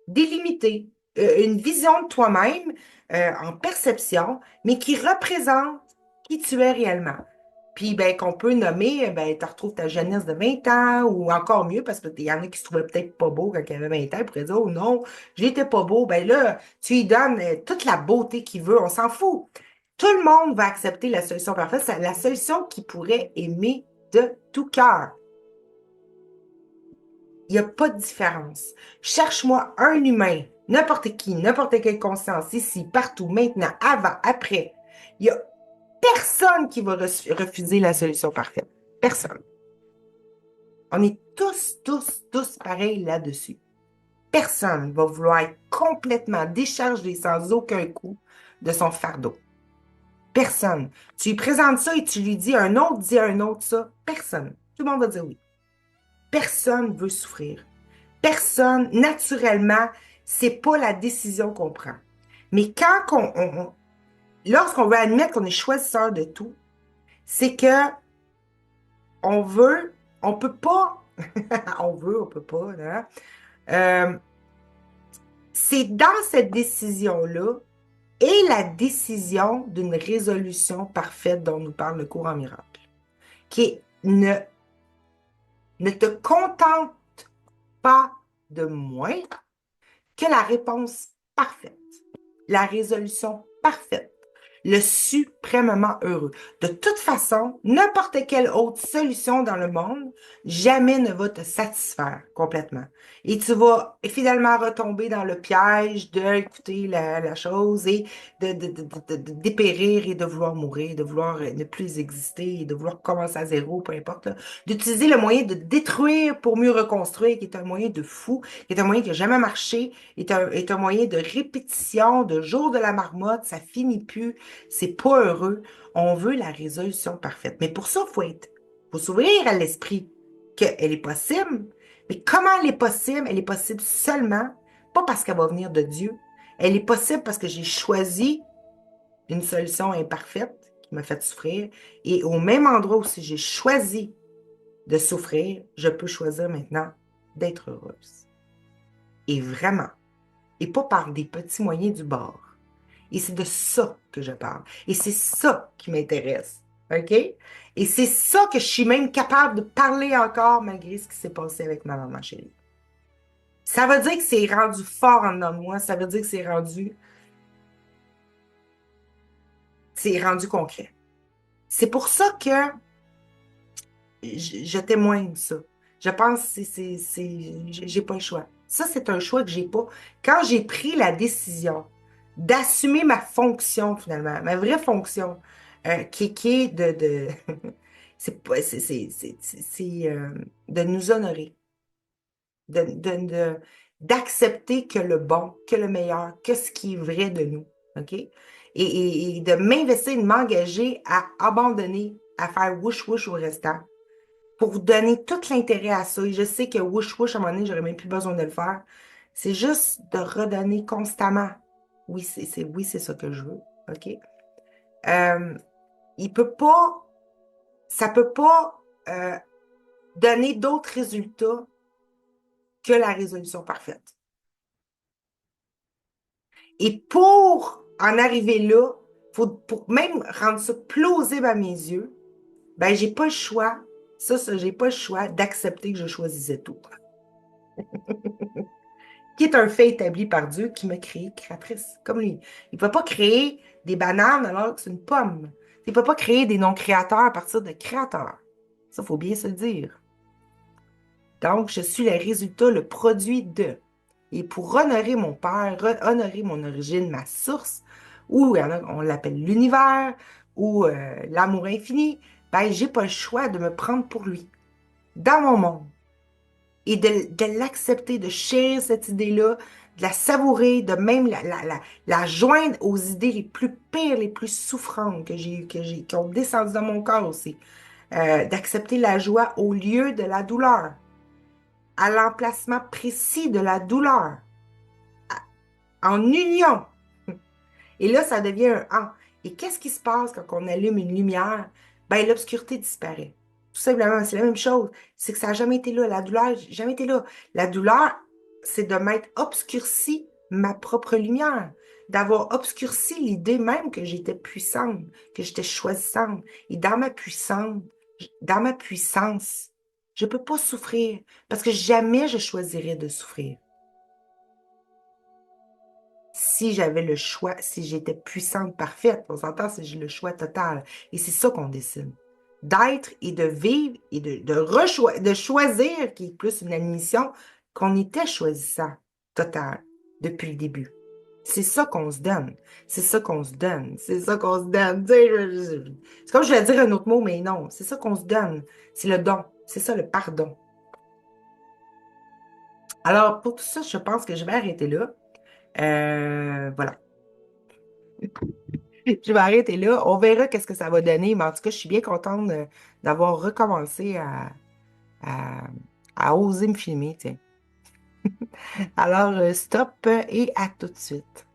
délimité. Une vision de toi-même en perception, mais qui représente qui tu es réellement. Puis, ben, qu'on peut nommer, ben, tu retrouves ta jeunesse de 20 ans, ou encore mieux, parce qu'il y en a qui se trouvaient peut-être pas beau quand ils avaient 20 ans, ils pourraient dire, oh non, j'étais pas beau. Ben là, tu lui donnes toute la beauté qu'il veut, on s'en fout. Tout le monde va accepter la solution parfaite, c'est la solution qu'il pourrait aimer de tout cœur. Il n'y a pas de différence. Cherche-moi un humain, n'importe qui, n'importe quelle conscience, ici, partout, maintenant, avant, après. Il n'y a personne qui va refuser la solution parfaite. Personne. On est tous pareils là-dessus. Personne va vouloir être complètement déchargé sans aucun coup de son fardeau. Personne. Tu lui présentes ça et tu lui dis un autre, dit un autre ça. Personne. Tout le monde va dire oui. Personne veut souffrir. Personne, naturellement, c'est pas la décision qu'on prend. Mais lorsqu'on veut admettre qu'on est choisisseur de tout, c'est que on veut, on peut pas, on veut, on peut pas, hein? Euh, c'est dans cette décision-là et la décision d'une résolution parfaite dont nous parle le cours en miracle, qui est ne te contente pas de moins que la réponse parfaite, la résolution parfaite, le suprêmement heureux. De toute façon, n'importe quelle autre solution dans le monde jamais ne va te satisfaire complètement. Et tu vas finalement retomber dans le piège d'écouter la chose et de dépérir et de vouloir mourir, de vouloir ne plus exister et de vouloir commencer à zéro, peu importe, là. D'utiliser le moyen de détruire pour mieux reconstruire, qui est un moyen de fou, qui est un moyen qui n'a jamais marché, est un moyen de répétition, de jour de la marmotte, ça finit plus, c'est pas heureux. On veut la résolution parfaite. Mais pour ça, faut s'ouvrir à l'esprit qu'elle est possible. Mais comment elle est possible? Elle est possible seulement, pas parce qu'elle va venir de Dieu. Elle est possible parce que j'ai choisi une solution imparfaite qui m'a fait souffrir. Et au même endroit où si j'ai choisi de souffrir, je peux choisir maintenant d'être heureuse. Et vraiment, et pas par des petits moyens du bord. Et c'est de ça que je parle. Et c'est ça qui m'intéresse. OK? Et c'est ça que je suis même capable de parler encore malgré ce qui s'est passé avec ma maman chérie. Ça veut dire que c'est rendu fort en dedans de moi. Ça veut dire que c'est rendu concret. C'est pour ça que je témoigne ça. Je pense que j'ai pas le choix. Ça, c'est un choix que j'ai pas. Quand j'ai pris la décision d'assumer ma fonction, finalement, ma vraie fonction, qui est c'est pas- de nous honorer, de, de, de- d'accepter que le bon, que le meilleur, que ce qui est vrai de nous. OK? Et de m'investir, de m'engager à abandonner, à faire wouch-wouch au restant pour donner tout l'intérêt à ça. Et je sais que wouch wouch, à un moment donné, j'aurais même plus besoin de le faire. C'est juste de redonner constamment. Oui, oui, c'est ça que je veux. OK? Euh, il peut pas, ça peut pas donner d'autres résultats que la résolution parfaite. Et pour en arriver là, Pour même rendre ça plausible à mes yeux, ben, j'ai pas le choix. J'ai pas le choix d'accepter que je choisissais tout. Qui est un fait établi par Dieu qui m'a créé créatrice, comme lui. Il ne peut pas créer des bananes alors que c'est une pomme. Il ne peut pas créer des non-créateurs à partir de créateurs. Ça, il faut bien se le dire. Donc, je suis le résultat, le produit de. Et pour honorer mon père, honorer mon origine, ma source, ou on l'appelle l'univers, ou l'amour infini, ben, j'ai pas le choix de me prendre pour lui, dans mon monde et de l'accepter, de chérir cette idée-là, de la savourer, de même la joindre aux idées les plus pires, les plus souffrantes qui ont descendu dans mon corps aussi. D'accepter la joie au lieu de la douleur, à l'emplacement précis de la douleur, en union. Et là, ça devient un en. Et qu'est-ce qui se passe quand on allume une lumière? Ben, l'obscurité disparaît. Tout simplement, c'est la même chose. C'est que ça n'a jamais été là. La douleur n'a jamais été là. La douleur, c'est de m'être obscurci ma propre lumière, d'avoir obscurci l'idée même que j'étais puissante, que j'étais choisissante. Et dans ma puissance, je ne peux pas souffrir parce que jamais je choisirais de souffrir. Si j'avais le choix, si j'étais puissante, parfaite, on s'entend, c'est le choix total. Et c'est ça qu'on décide. D'être et de vivre et de choisir, qui est plus une admission, qu'on était choisissant total depuis le début. C'est ça qu'on se donne. C'est ça qu'on se donne. C'est ça qu'on se donne. Tu sais, c'est comme je vais dire un autre mot, mais non. C'est ça qu'on se donne. C'est le don. C'est ça le pardon. Alors, pour tout ça, je pense que je vais arrêter là. Voilà. Je vais arrêter là. On verra qu'est-ce que ça va donner. Mais en tout cas, je suis bien contente d'avoir recommencé à, à oser me filmer, tiens. Alors, stop et à tout de suite.